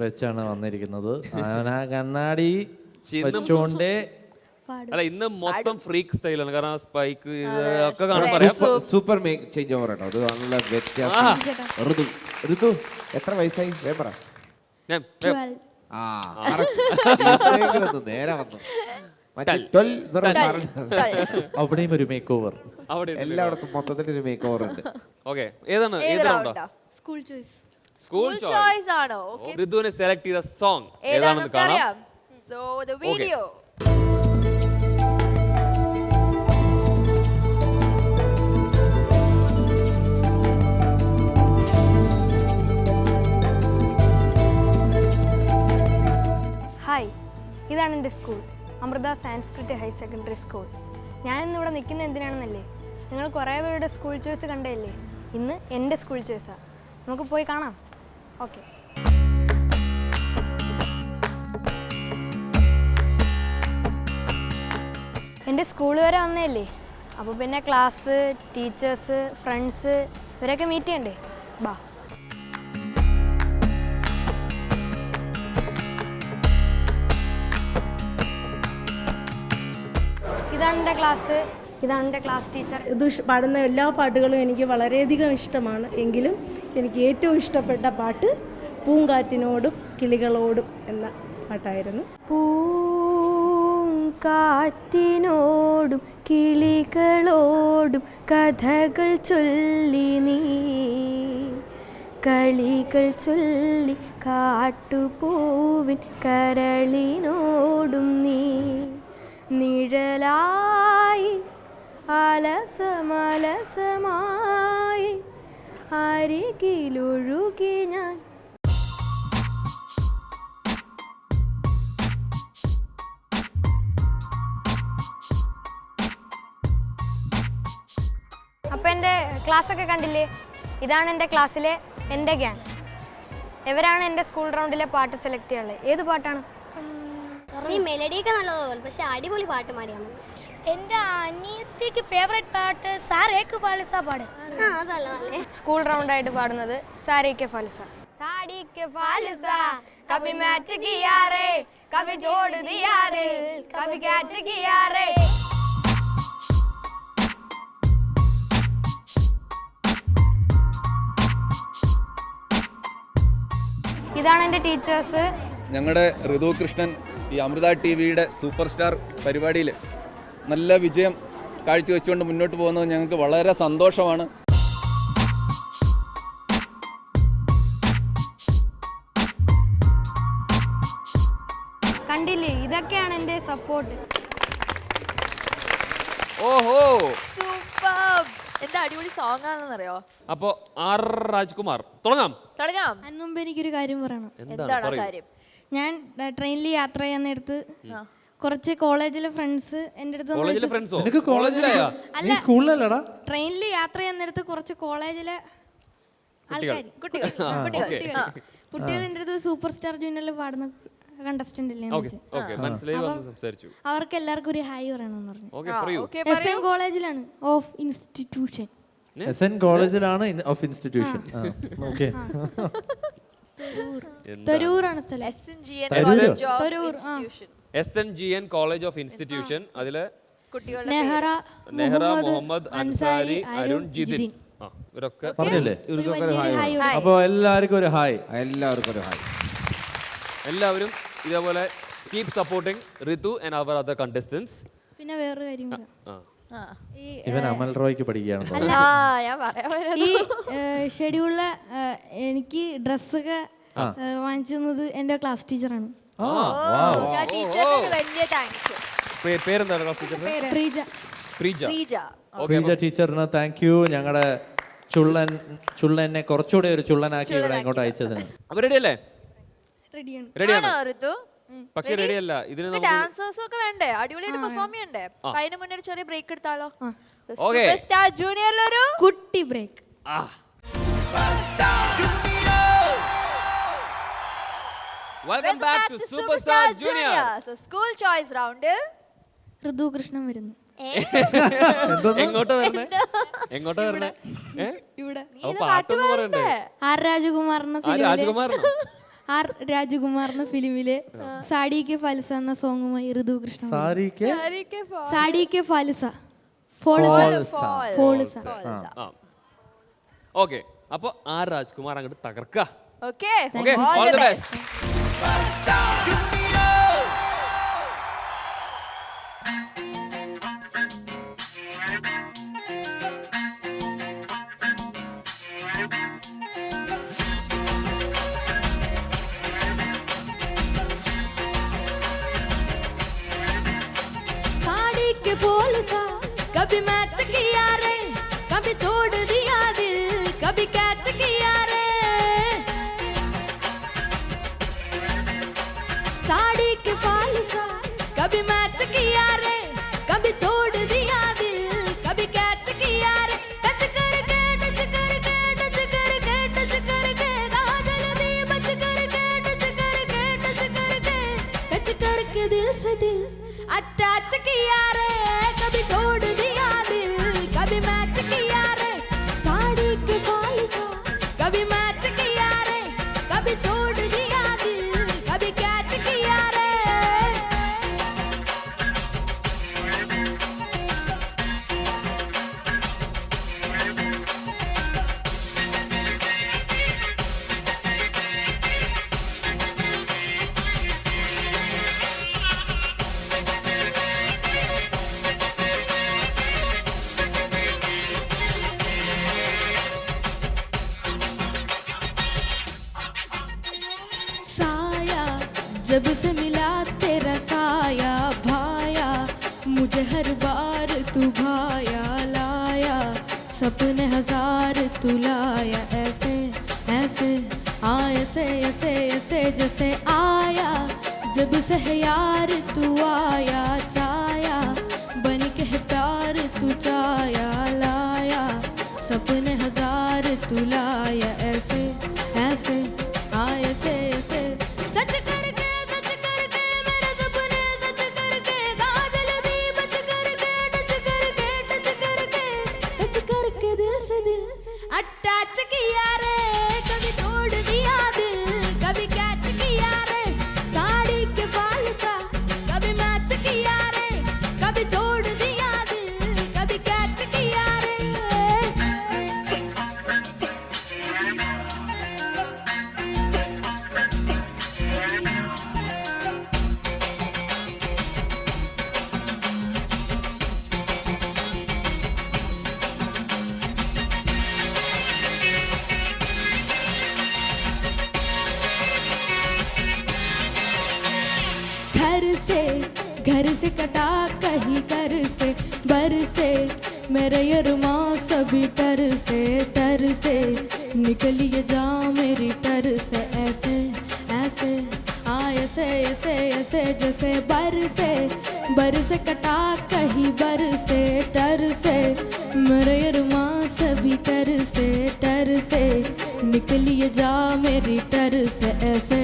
വെച്ചാണ് വന്നിരിക്കുന്നത്. അവൻ ആ കണ്ണാടി വെച്ചോണ്ടേ അല്ല, ഇന്ന് മൊത്തം ഫ്രീക്ക് സ്റ്റൈലാണ്. കാരണം സ്പൈക്ക് ഒക്കെ കാണാൻ പറയാം. സൂപ്പർ ചേഞ്ച് ഓവർ കേട്ടോ, അത് നല്ല വ്യത്യാസം. ഋതു എത്ര വയസ്സായി? വേമ്പറ നേരെ വന്നു. അവിടെയും ഒരു മേക്ക് ഓവർ, എല്ലായിടത്തും മൊത്തത്തിൽ ഒരു മേക്ക് ഓവർ ഉണ്ട്. ഓക്കെ, ഏതാണ് ഏതാണോ? School choice. സ്കൂൾ ചോയ്സ് ആണോ? ഋതുവിനെ സെലക്ട് ചെയ്ത സോങ് ഏതാണെന്ന് കാണാം. So the video. ഹായ്, ഇതാണ് എൻ്റെ school, Amrita Sanskrit higher secondary school. ഞാനിന്നിവിടെ നിൽക്കുന്നത് എന്തിനാണെന്നല്ലേ? നിങ്ങൾ കുറേ പേരുടെ സ്കൂൾ ചോയ്സ് കണ്ടതല്ലേ? ഇന്ന് എൻ്റെ സ്കൂൾ ചോയ്സാണ്. നമുക്ക് പോയി കാണാം. ഓക്കെ. എൻ്റെ സ്കൂൾ വരെ വന്നതല്ലേ, അപ്പോൾ പിന്നെ ക്ലാസ്, ടീച്ചേഴ്സ്, ഫ്രണ്ട്സ് ഇവരൊക്കെ മീറ്റ് ചെയ്യണ്ടേ? ബാ. ഇതാണ് എൻ്റെ ക്ലാസ്, ഇതാണ് എൻ്റെ ക്ലാസ് ടീച്ചർ. ഇത് പാടുന്ന എല്ലാ പാട്ടുകളും എനിക്ക് വളരെയധികം ഇഷ്ടമാണ്. എങ്കിലും എനിക്ക് ഏറ്റവും ഇഷ്ടപ്പെട്ട പാട്ട് പൂങ്കാറ്റിനോടും കിളികളോടും എന്ന പാട്ടായിരുന്നു. പൂങ്കാറ്റിനോടും കിളികളോടും കഥകൾ ചൊല്ലി നീ, കളികൾ ചൊല്ലി കാട്ടുപൂവിൻ കരളിനോടും നീ, നിഴലായി അലസമലസമായി അരികിലൊഴുകി ഞാൻ. അപ്പം എൻ്റെ ക്ലാസ്സൊക്കെ കണ്ടില്ലേ? ഇതാണ് എൻ്റെ ക്ലാസ്സിലെ എൻ്റെ ഗ്യാങ്. ഇവരാണ് എൻ്റെ സ്കൂൾ റൗണ്ടിലെ പാട്ട് സെലക്ട് ചെയ്യാനുള്ളത്. ഏത് പാട്ടാണ്? നീ മെലഡിയൊക്കെ നല്ലതുപോലെ, പക്ഷെ അടിപൊളി പാട്ട് പാടിയാണ്. എൻ്റെ അനിയത്തിക്ക് ഫേവറേറ്റ് പാട്ട് സാരേക്ക് ഫാലിസ പാട്. അതല്ല സ്കൂൾ റൗണ്ടായിട്ട് പാടുന്നത് സാരിക്ക് ഫാലിസ. സാരിക്ക് ഫാലിസ കഭി മാച്ച് കിയാ രേ, കഭി ജോഡ് ദിയാ ദിൽ, കഭി ക്യാച്ച് കിയാ രേ. ഇതാണ് എൻ്റെ ടീച്ചേഴ്സ്. ഞങ്ങളുടെ ഋതു കൃഷ്ണൻ ഈ അമൃത ടി വിയുടെ സൂപ്പർ സ്റ്റാർ പരിപാടിയിൽ നല്ല വിജയം കാഴ്ചവെച്ചുകൊണ്ട് മുന്നോട്ട് പോകുന്നത് ഞങ്ങൾക്ക് വളരെ സന്തോഷമാണ്. കണ്ടില്ലേ, ഇതൊക്കെയാണ് എൻ്റെ സപ്പോർട്ട്. ഓഹോ, സൂപ്പർ! എന്താ അടിപൊളി സോങ് ആണെന്നറിയോ? അപ്പോ ആർ രാജ്കുമാർ തുടങ്ങാം. അതിന് മുമ്പ് എനിക്കൊരു കാര്യം പറയണം. എന്താണ് കാര്യം? ഞാൻ ട്രെയിനിൽ യാത്ര ചെയ്യാൻ നേരത്ത് കുറച്ച് കോളേജിലെ ഫ്രണ്ട്സ് എൻ്റെ അടുത്ത് കോളേജിലെ ഫ്രണ്ട്സോ? നിനക്ക് കോളേജിലായാ? നീ സ്കൂളിലല്ലടാ? ട്രെയിനിൽ യാത്ര ചെയ്യാൻ നേരത്ത് കുറച്ച് കോളേജിലെ ആൾക്കാർ, കുട്ടികൾ എൻ്റെ അടുത്ത് സൂപ്പർ സ്റ്റാർ ജൂനിയറിൽ പാടുന്ന കണ്ടസ്റ്റന്റ് ഇല്ലേ, അവർക്ക് എല്ലാവർക്കും ഒരു ഹായ് പറയണമെന്ന് പറഞ്ഞു. SM കോളേജിലാണ് ഓഫ് ഇൻസ്റ്റിറ്റ്യൂഷൻ. SN കോളേജിലാണ് ഓഫ് ഇൻസ്റ്റിറ്റ്യൂഷൻ. ഓക്കെ, തരൂറാണ് സ്ഥലം. SNGN college of institution. അതിലെ നെഹ്റ, മുഹമ്മദ്, അൻസാരി, അരുൺ, ജിതിൻ. ഇവരൊക്കെ പറഞ്ഞില്ലേ? ഇവർക്കൊക്കെ ഒരു ഹായ്. അപ്പോൾ എല്ലാവർക്കും ഒരു ഹായ്. എല്ലാവർക്കും ഒരു ഹായ്. എല്ലാവരും ഇതേപോലെ keep supporting Ritu and our other contestants. പിന്നെ വേറൊരു കാര്യം കൂടെ. ഇവൻ അമൽ റോയ്ക്ക് പഠിക്കുകയാണ്. ഞാൻ പറയാൻ ഈ ഷെഡ്യൂളിലെ എനിക്ക് ഡ്രസ്സൊക്കെ വാങ്ങിച്ചു തന്നത് എൻ്റെ ക്ലാസ് ടീച്ചറാണ്. വലിയ താങ്ക്സ്. പേരെന്താണ് ക്ലാസ് ടീച്ചർ? പ്രീജ. പ്രീജ ടീച്ചറിന് താങ്ക് യു. ഞങ്ങളുടെ ചുള്ളനെ കുറച്ചുകൂടെ ഒരു ചുള്ളനാക്കി ഇവിടെ ഇങ്ങോട്ട് അയച്ചതിന്. അപ്പൊ റെഡി അല്ലേ? റെഡിയാണ്. ഋതു പക്ഷെ റെഡി അല്ല. ഇതിന് ഡാൻസേഴ്സും ഒക്കെ വേണ്ടേ? അടിപൊളിയായിട്ട് പെർഫോം ചെയ്യണ്ടേ? അതിന് മുന്നേ ഒരു ചെറിയ ബ്രേക്ക് എടുത്താലോ? Okay. സൂപ്പർ സ്റ്റാർ ജൂനിയറിലൊരു കുട്ടി break. Welcome back to super star junior. School choice റൗണ്ടിൽ ഋതു കൃഷ്ണൻ വരുന്നു. എങ്ങോട്ടാ വരണേ? ഇവിടെ പാട്ടൊന്നും പറയണ്ടേ? ആർ രാജകുമാർ എന്ന ഫിലിമിലെ സാഡി കെ ഫാലിസ എന്ന സോങ്ങുമായി ഋതു കൃഷ്ണൻ. സാഡി കെ ഫാലിസ. ഓക്കെ, അപ്പൊ ആർ രാജ്കുമാർ അങ്ങോട്ട് തകർക്ക. Okay, all the best. कभी मैच किया रे, कभी छोड़ दिया दिल, कभी कैच किया रे. साड़ी के फालसा कभी मैच किया रे, कभी छोड़ दिया दिल, कभी कैच किया रे. टच करके टच करके टच करके टच करके काजल दी बच करके टच करके टच करके टच करके दिल से दिल अटैच किया रे. कभी छोड़ दिया दिल, कभी मैच किया रे. साड़ी के फालसा कभी मैच किया रे, कभी छोड़ दिया दिल, कभी कैच किया रे. जब से मिला तेरा साया भाया, मुझे हर बार तू भाया लाया. सपने हजार तू लाया ऐसे ऐसे ऐसे ऐसे ऐसे जैसे आया. जब से है यार तू आया चाया, बन के है प्यार तू चाया लाया. सपने हजार तू लाया ऐसे ऐसे ऐसे ऐसे सच करके अटैच किया रे. कभी छोड़ दिया दिल, कभी कैच किया रे. साड़ी के फालसा कभी मैच किया रे, कभी छोड़ दिया दिल, कभी कैच किया रे. घर से कटा कहीं कर से बर से मेरे यरमा सभी टर से निकलिए जा मेरी टर से. ऐसे ऐसे ऐसे ऐसे ऐसे जैसे बर से कटा कहीं बर से टर से मेरे यरमा सभी टर से निकलिए जा मेरी टर से. ऐसे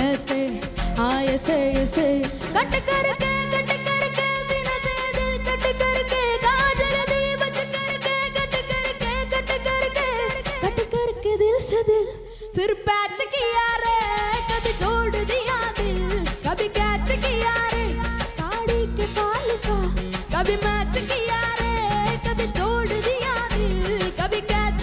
ऐसे ऐसे ऐसे कट करके सीने से दिल कट करके काजल दी बच करके कट करके दिल से दिल फिर पैच किया रे. कभी छोड़ दिया दिल, कभी कैच किया रे. साड़ी के फालसा कभी मैच किया रे, कभी छोड़ दिया दिल, कभी कैच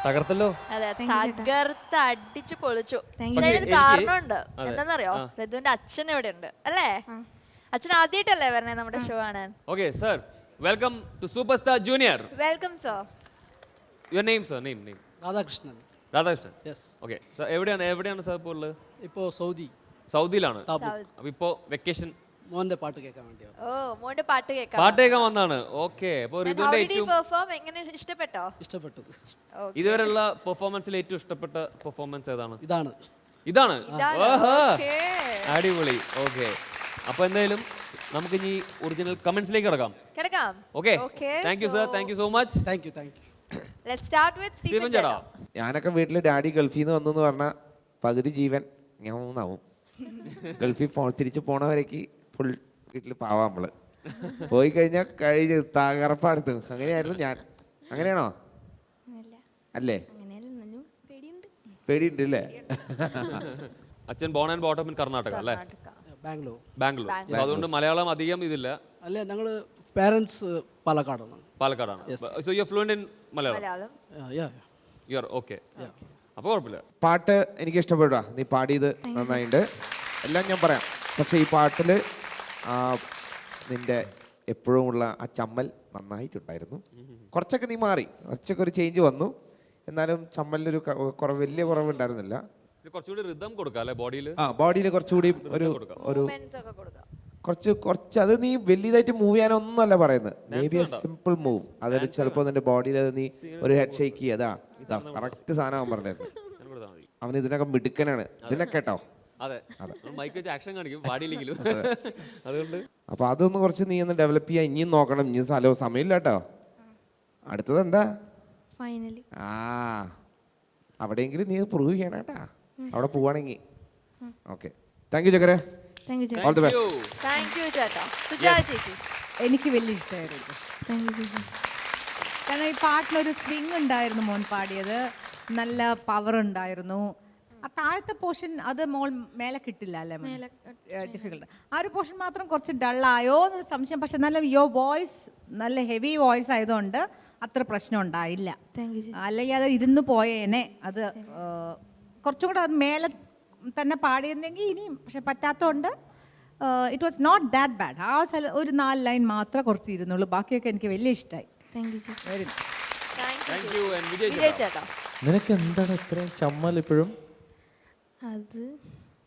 തകർത്തല്ലോ. അതെ, തകർത്ത് അടിച്ചു പൊളിച്ചു. Thank പക്ഷേ ഇതിന് കാരണമുണ്ട്. എന്താണെന്നറിയോ? ഋതുവിന്റെ അച്ഛൻ ഇവിടെ ഉണ്ട് അല്ലേ? അച്ഛൻ ആദ്യമായിട്ടല്ലേ വരണേ നമ്മുടെ ഷോ കാണാൻ? Okay sir, welcome to super star junior. Welcome sir. Your name sir? Name Radhakrishnan. Radhakrishnan. Yes. Okay sir, എവിടെയാണ് സർ ഇപ്പോൾ ഉള്ളത്? ഇപ്പോൾ സൗദിയിലാണ്. അപ്പോൾ ഇപ്പോൾ വെക്കേഷൻ മോന്റെ പാട്ട് കേൾക്കാൻ വേണ്ടിയോ? ഓ, മോന്റെ പാട്ട് കേൾക്കാം. പാട്ട് കേൾക്കാൻ വന്നാണ്. ഓക്കെ, അപ്പോൾ ഋതുവിന്റെ ഏറ്റവും എങ്ങനെ ഇഷ്ടപ്പെട്ടോ? ഇഷ്ടപ്പെട്ടു. ഇതുവരെയുള്ള പെർഫോമൻസിൽ ഏറ്റവും ഇഷ്ടപ്പെട്ട പെർഫോമൻസ് ഏതാണ്? ഇതാണ്. അടിപൊളി. ഓക്കെ, അപ്പൊ എന്തായാലും നമുക്ക് ഇനി ഒറിജിനൽ കമന്റ്സിലേക്ക് കിടക്കാം. Okay, thank you sir, thank you so much. Thank you. Let's start with Stephen ചേട്ടാ. ഞാനൊക്കെ വീട്ടിൽ ഡാഡി ഗൾഫിൽ നിന്ന് വന്നു പറഞ്ഞാൽ പകുതി ജീവൻ ഞാവും. ഗൾഫിൽ തിരിച്ചു പോണവരേക്ക് ഫുൾ വീട്ടിൽ പാവാ നമ്മള്. പോയി കഴിഞ്ഞാൽ കഴിഞ്ഞ് തകർപ്പാടുത്തു. അങ്ങനെയായിരുന്നു ഞാൻ. അങ്ങനെയാണോ? അല്ലേ? പേടിയുണ്ട് അല്ലേ? അച്ഛൻ born and bottom in Karnataka അല്ലേ? ബാംഗ്ലൂർ. അതുകൊണ്ട് മലയാളം അധികം ഇതില്ല. അല്ല, ഞങ്ങൾ പാരന്റ്സ് പാലക്കാടാണ്. So you are fluent in Malayalam? You are okay. അപ്പോൾ കുഴപ്പമില്ല. പാട്ട് എനിക്ക് ഇഷ്ടപ്പെടുക. നീ പാടിയത് നന്നായിട്ടുണ്ട്, എല്ലാം ഞാൻ പറയാം. പക്ഷേ ഈ പാട്ടിൽ നിന്റെ എപ്പോഴും ഉള്ള ആ ചമ്മൽ നന്നായിട്ടുണ്ടായിരുന്നു. കുറച്ചൊക്കെ നീ മാറി, കുറച്ചൊക്കെ ഒരു ചേഞ്ച് വന്നു. എന്നാലും ചമ്മലിനൊരു വലിയ കുറവുണ്ടായിരുന്നില്ല. കുറച്ചുകൂടി റിതം കൊടുക്കാം അല്ലേ ബോഡിയിൽ? ബോഡിയിൽ കുറച്ചുകൂടി ഒരു കുറച്ച് അത് നീ വലിയതായിട്ട് മൂവ് ചെയ്യാനൊന്നുമല്ല പറയുന്നത്. May be A simple move. അതൊരു ചിലപ്പോൾ നിന്റെ ബോഡിയിൽ നീ ഒരു ഹെഡ് ഷേക്ക് ചെയ്യതാ. ഇതാ കറക്റ്റ് സാധനം അവൻ പറഞ്ഞായിരുന്നു. അവൻ ഇതിനൊക്കെ മിടുക്കനാണ്. ഇതിനൊക്കെ കേട്ടോ. അതുകൊണ്ട് അപ്പൊ അതൊന്ന് കുറച്ച് നീ ഒന്ന് ഡെവലപ്പ് ചെയ്യാൻ ഇനിയും നോക്കണം. ഇനി സമയമില്ല കേട്ടോ. അടുത്തത് എന്താ? അവിടെയെങ്കിലും നീ പ്രൂവ് ചെയ്യണം കേട്ടാ, അവിടെ പോവാണെങ്കിൽ. ഓക്കെ, താങ്ക് യു ചക്കരെ. All the best. എനിക്ക് വലിയ ഇഷ്ടമായിരുന്നു. കാരണം ഈ പാട്ടിനൊരു സ്വിങ് ഉണ്ടായിരുന്നു. മോൻ പാടിയത് നല്ല പവർ ഉണ്ടായിരുന്നു. ആ താഴത്തെ പോർഷൻ അത് മേലെ കിട്ടില്ല അല്ലേ? ഡിഫിക്കൽട്ട്. ആ ഒരു പോർഷൻ മാത്രം കുറച്ച് ഡള്ളായോ എന്നൊരു സംശയം. പക്ഷെ നല്ല വോയിസ് നല്ല ഹെവി വോയിസ് ആയതുകൊണ്ട് അത്ര പ്രശ്നം ഉണ്ടായില്ല. അല്ലെങ്കിൽ അത് ഇരുന്ന് പോയേനെ. അത് കുറച്ചും കൂടെ അത് മേലെ തന്നെ പാടിയിരുന്നെങ്കിൽ ഇനിയും. പക്ഷെ പറ്റാത്തതുകൊണ്ട് it was not that bad. ആ ഒരു 4 ലൈൻ മാത്രമേ കുറച്ച് ഇരുന്നുള്ളൂ. ബാക്കിയൊക്കെ എനിക്ക് വലിയ ഇഷ്ടമായി. നിനക്ക് എന്താണ് ഇത്രയും ചമ്മൽ ഇപ്പോഴും?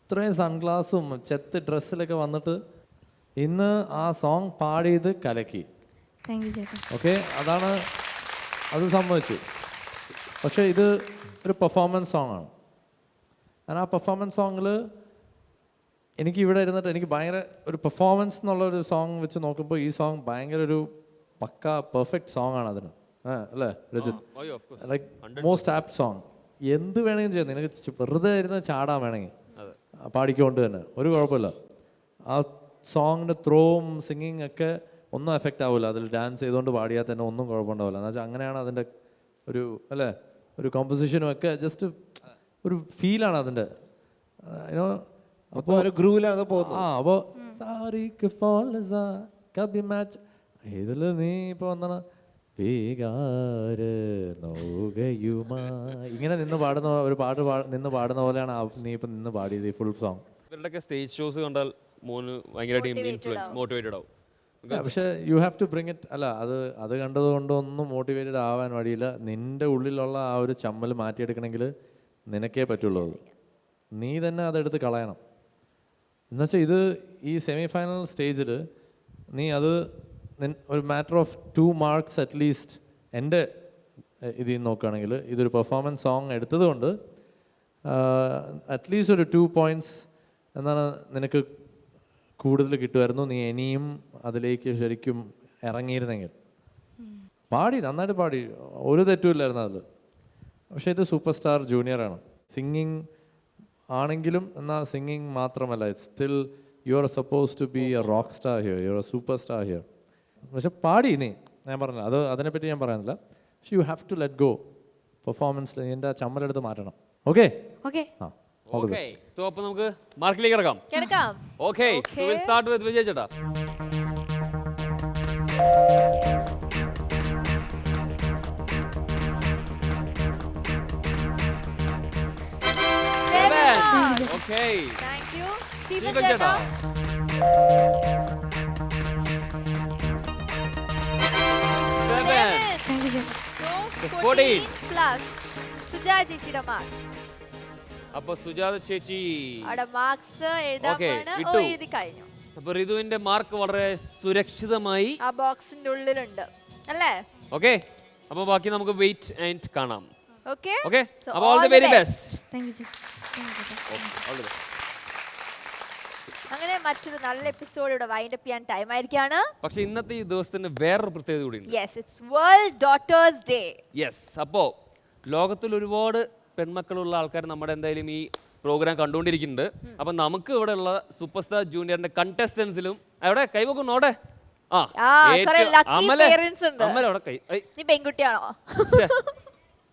ഇത്രയും സൺഗ്ലാസും ചെത്ത് ഡ്രസ്സിലൊക്കെ വന്നിട്ട് ഇന്ന് ആ സോങ് പാടിയത് കലക്കി. ഓക്കെ, അത് സമ്മതിച്ചു. പക്ഷേ ഇത് ഒരു പെർഫോമൻസ് സോങ് ആണ്. ഞാൻ ആ പെർഫോമൻസ് സോങ്ങിൽ എനിക്ക് ഇവിടെ ഇരുന്നിട്ട് എനിക്ക് ഭയങ്കര ഒരു പെർഫോമൻസ് എന്നുള്ളൊരു സോങ് വെച്ച് നോക്കുമ്പോൾ ഈ സോങ് ഭയങ്കര ഒരു പക്ക പെർഫെക്റ്റ് സോങ് ആണ് അതിന്. അല്ലേ Rajith? Like most apt song. എന്ത് വേണമെങ്കിലും ചെയ്യാം. നിനക്ക് വെറുതെ ഇരുന്ന് ചാടാൻ വേണമെങ്കിൽ പാടിക്കൊണ്ട് തന്നെ ഒരു കുഴപ്പമില്ല. ആ സോങ്ങിൻ്റെ ത്രോവും സിംഗിങ് ഒക്കെ ഒന്നും എഫക്റ്റ് ആവില്ല. അതിൽ ഡാൻസ് ചെയ്തുകൊണ്ട് പാടിയാൽ തന്നെ ഒന്നും കുഴപ്പമുണ്ടാവില്ല. എന്ന് വെച്ചാൽ അങ്ങനെയാണ് അതിൻ്റെ ഒരു അല്ലേ ഒരു കോമ്പോസിഷനും ഒക്കെ ജസ്റ്റ് ഒരു ഫീലാണ് അതിൻ്റെ. അപ്പോൾ ഒരു ഗ്രൂവിലാണ് പോകുന്നത്. അപ്പോൾ ഇതിൽ നീ ഇപ്പോൾ എന്താണ് ഇങ്ങനെ നിന്ന് പാടുന്ന ഒരു പാട്ട് നിന്ന് പാടുന്ന പോലെയാണ് നീ ഇപ്പം നിന്ന് പാടിയത് ഈ ഫുൾ സോങ്. ഇവരുടെയൊക്കെ സ്റ്റേജ് ഷോസ് കണ്ടാൽ മോന് ഭയങ്കരമായിട്ട് മോട്ടിവേറ്റഡ് ആവും. പക്ഷേ you have to bring it. അല്ല, അത് കണ്ടതുകൊണ്ടൊന്നും മോട്ടിവേറ്റഡ് ആവാൻ വഴിയില്ല. നിൻ്റെ ഉള്ളിലുള്ള ആ ഒരു ചമ്മൽ മാറ്റിയെടുക്കണമെങ്കിൽ നിനക്കേ പറ്റുള്ളൂ. നീ തന്നെ അതെടുത്ത് കളയണം. എന്നുവെച്ചാൽ ഇത് ഈ സെമി ഫൈനൽ സ്റ്റേജിൽ നീ അത് ഒരു മാറ്റർ ഓഫ് 2 മാർക്സ് അറ്റ്ലീസ്റ്റ് എൻ്റെ ഇതിൽ നിന്ന് നോക്കുകയാണെങ്കിൽ ഇതൊരു പെർഫോമൻസ് സോങ് എടുത്തതുകൊണ്ട് അറ്റ്ലീസ്റ്റ് ഒരു 2 പോയിൻറ്റ്സ് എന്നാണ് നിനക്ക് കൂടുതൽ കിട്ടുമായിരുന്നു. നീ ഇനിയും അതിലേക്ക് ശരിക്കും ഇറങ്ങിയിരുന്നെങ്കിൽ. നന്നായിട്ട് പാടി, ഒരു തെറ്റുമില്ലായിരുന്നു അതിൽ. പക്ഷേ ഇത് സൂപ്പർ സ്റ്റാർ ജൂനിയറാണ്. സിംഗിങ് ആണെങ്കിലും എന്നാൽ സിംഗിങ് മാത്രമല്ല, it's still you are suppose to be a rock star here, you are a super star here. പക്ഷെ പാടി നീ, ഞാൻ പറഞ്ഞില്ല അതിനെപ്പറ്റി ഞാൻ പറയുന്നില്ല. പക്ഷെ you have to let go. പെർഫോമൻസിൽ എൻ്റെ ചമ്മലെടുത്ത് മാറ്റണം. ഓക്കെ അപ്പോൾ നമുക്ക് മാർക്കിലേക്ക് കിടക്കാം. Okay, so will start with Vijay ചേട്ടാ. Okay thank you Stephen Stephen ചേട്ടാ. So, 14 പ്ലസ് സുജാ ചേച്ചിയുടെ മാർക്സ്. അപ്പൊ സുജാത ചേച്ചി അവിടെ മാർക്സ് എഴുതാൻ Okay, പോവാണ്. ഇട്ടു. എഴുതി കഴിഞ്ഞു. അപ്പൊ റിതുവിന്റെ മാർക്ക് വളരെ സുരക്ഷിതമായി ആ ബോക്സിന്റെ ഉള്ളിലുണ്ട് അല്ലേ? ഓക്കെ. അപ്പൊ ബാക്കി നമുക്ക് വെയിറ്റ് ആൻഡ് കാണാം. Okay okay. അപ്പൊ ഓൾ ദി വെരി ബെസ്റ്റ്. അങ്ങനെ മറ്റൊരു നല്ല എപ്പിസോഡ് ഇവിടെ വൈൻഡ് അപ്പ് ചെയ്യാൻ ടൈം ആയിരിക്കാണ്. പക്ഷെ ഇന്നത്തെ ഈ ദിവസത്തിന് വേറൊരു പ്രത്യേകത കൂടി ഉണ്ട്. Yes, it's world daughters day. Yes. അപ്പോൾ ലോകത്തിൽ ഒരുപാട് പെൺമക്കളുള്ള ആൾക്കാർ നമ്മുടെ എന്തായാലും ഈ പ്രോഗ്രാം കണ്ടുകൊണ്ടിരിക്കുന്നുണ്ട്. അപ്പം നമുക്ക് ഇവിടെ ഉള്ള സൂപ്പർ സ്റ്റാർ ജൂനിയറിന്റെ കണ്ടസ്റ്റൻസിലും അവിടെ കൈവെക്കുന്നോടെ അമല അവിടെ കൈ നീ പെൺകുട്ടിയാണോ?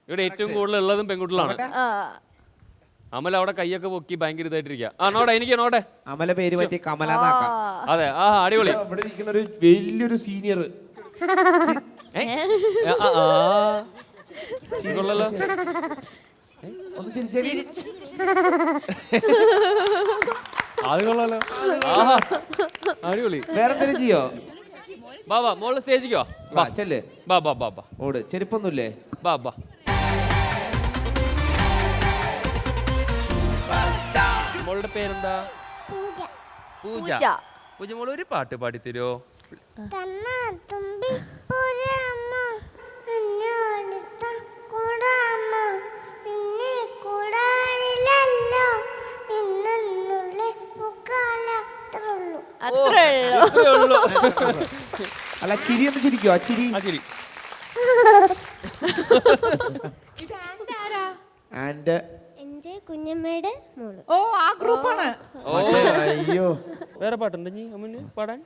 ഇവിടെ ഏറ്റവും കൂടുതൽ ഉള്ളതും പെൺകുട്ടികളാണ്. അമല അവിടെ കൈയൊക്കെ പൊക്കി ഭയങ്കര ഇതായിട്ടിരിക്കുക. നോടെ എനിക്ക് നോടെ അമല പേര് പറ്റി കമല. അതെ. അടിപൊളി. ഇവിടെ ഇരിക്കുന്ന ഒരു വലിയൊരു സീനിയർ കൊള്ളല്ലോ. ഒന്ന് ചിരിച്ചേരി. അത് കൊള്ളാലോ. ആഹാ അടിപൊളി. വേറെന്തെങ്കിലും ചെയ്യോ? ബാ മോള് സ്റ്റേജിക്കോ. ചെല്ലേ. ബാ ഓട്. ചെരുപ്പൊന്നുമില്ലേ? ബാ മോളുടെ പേരെന്താ? പൂജ. പൂജ മോള് ഒരു പാട്ട് പാടിത്തരോ? അല്ല ചിരി ഒന്ന് ചിരിക്കോ? ആ ചിരി. ആൻഡ് എന്റെ കുഞ്ഞമ്മയുടെ മോള്. ഓ ആ ഗ്രൂപ്പാണ്. അയ്യോ വേറെ പാട്ടുണ്ട് നീ അമ്മന് പാടാൻ?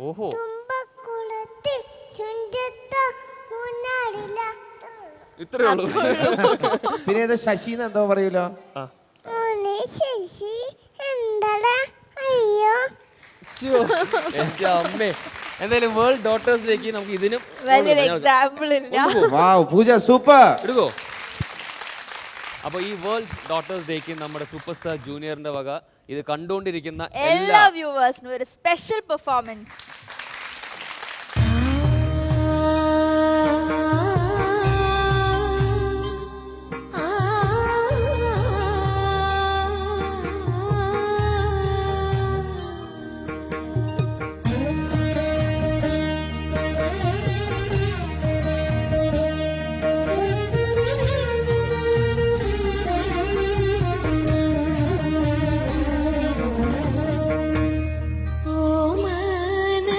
ഓഹോ. ഇത്രേ ഉള്ളൂ. പിന്നെ ഏതാ ശശിന്ന് എന്തോ പറയൂലോ? എന്റെ അമ്മേ. എന്തായാലും വേൾഡ് ഡോട്ടേഴ്സ് ഡേക്ക് നമുക്ക് ഇതിനും എക്സാമ്പിൾ ഇല്ല. പൂജ സൂപ്പർ എടുക്കോ. അപ്പൊ ഈ വേൾഡ് ഡോട്ടേഴ്സ് ഡേക്ക് നമ്മുടെ സൂപ്പർ സ്റ്റാർ ജൂനിയറിന്റെ വക ഇത് കണ്ടുകൊണ്ടിരിക്കുന്ന എല്ലാ വ്യൂവേഴ്സിനും ഒരു special performance. Oh Mana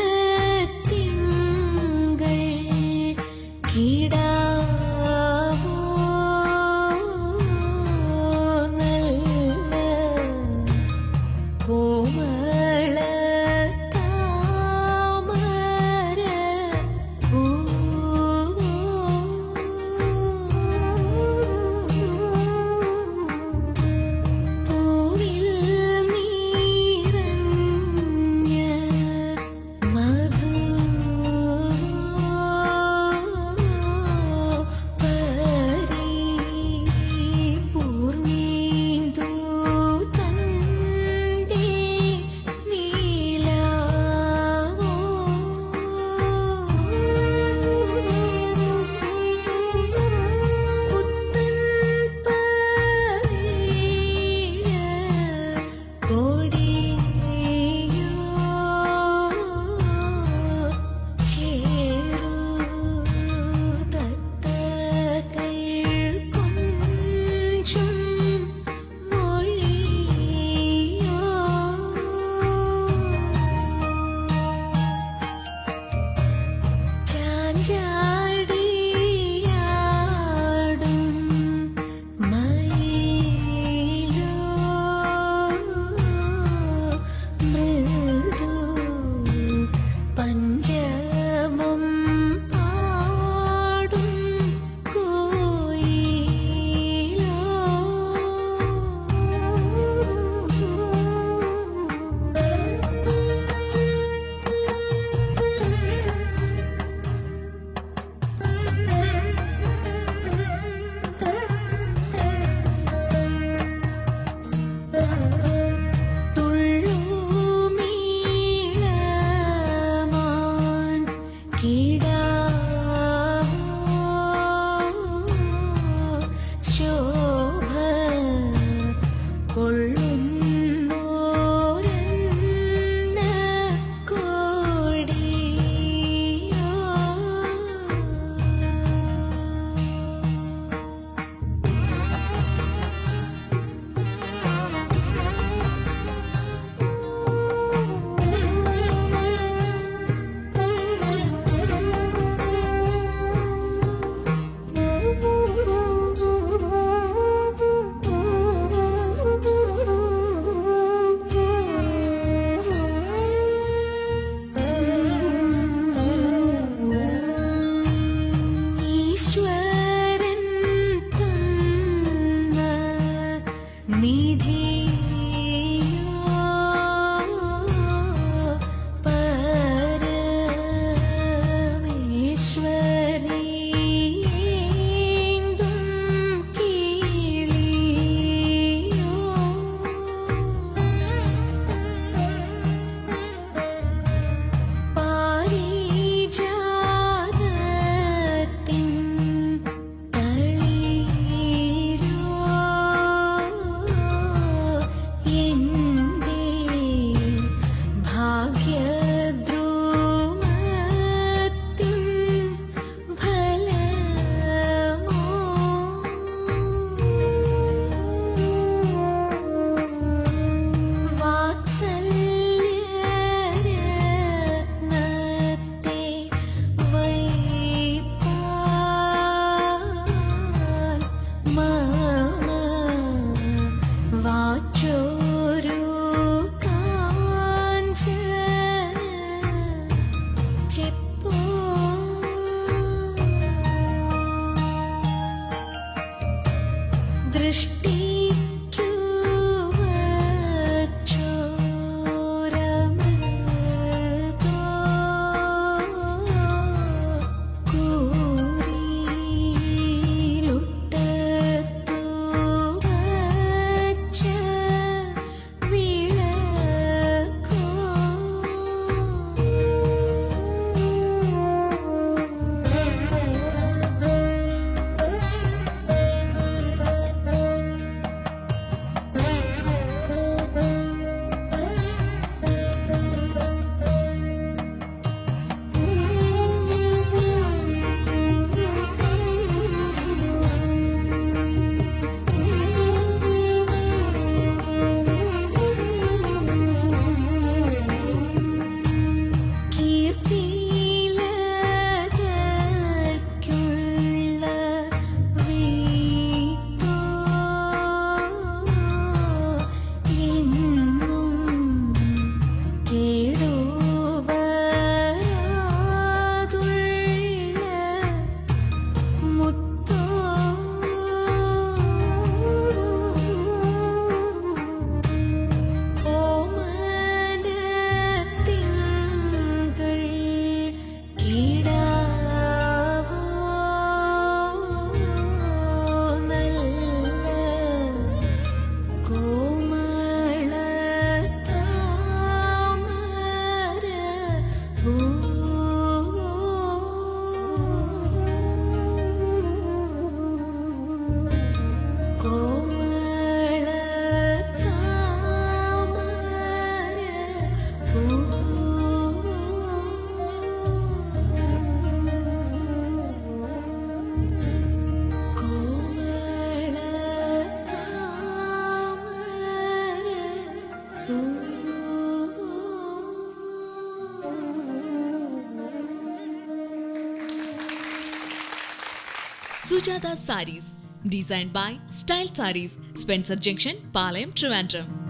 Sujata Sarees. Designed by Style Sarees, Spencer Junction, Palayam, Trivandrum.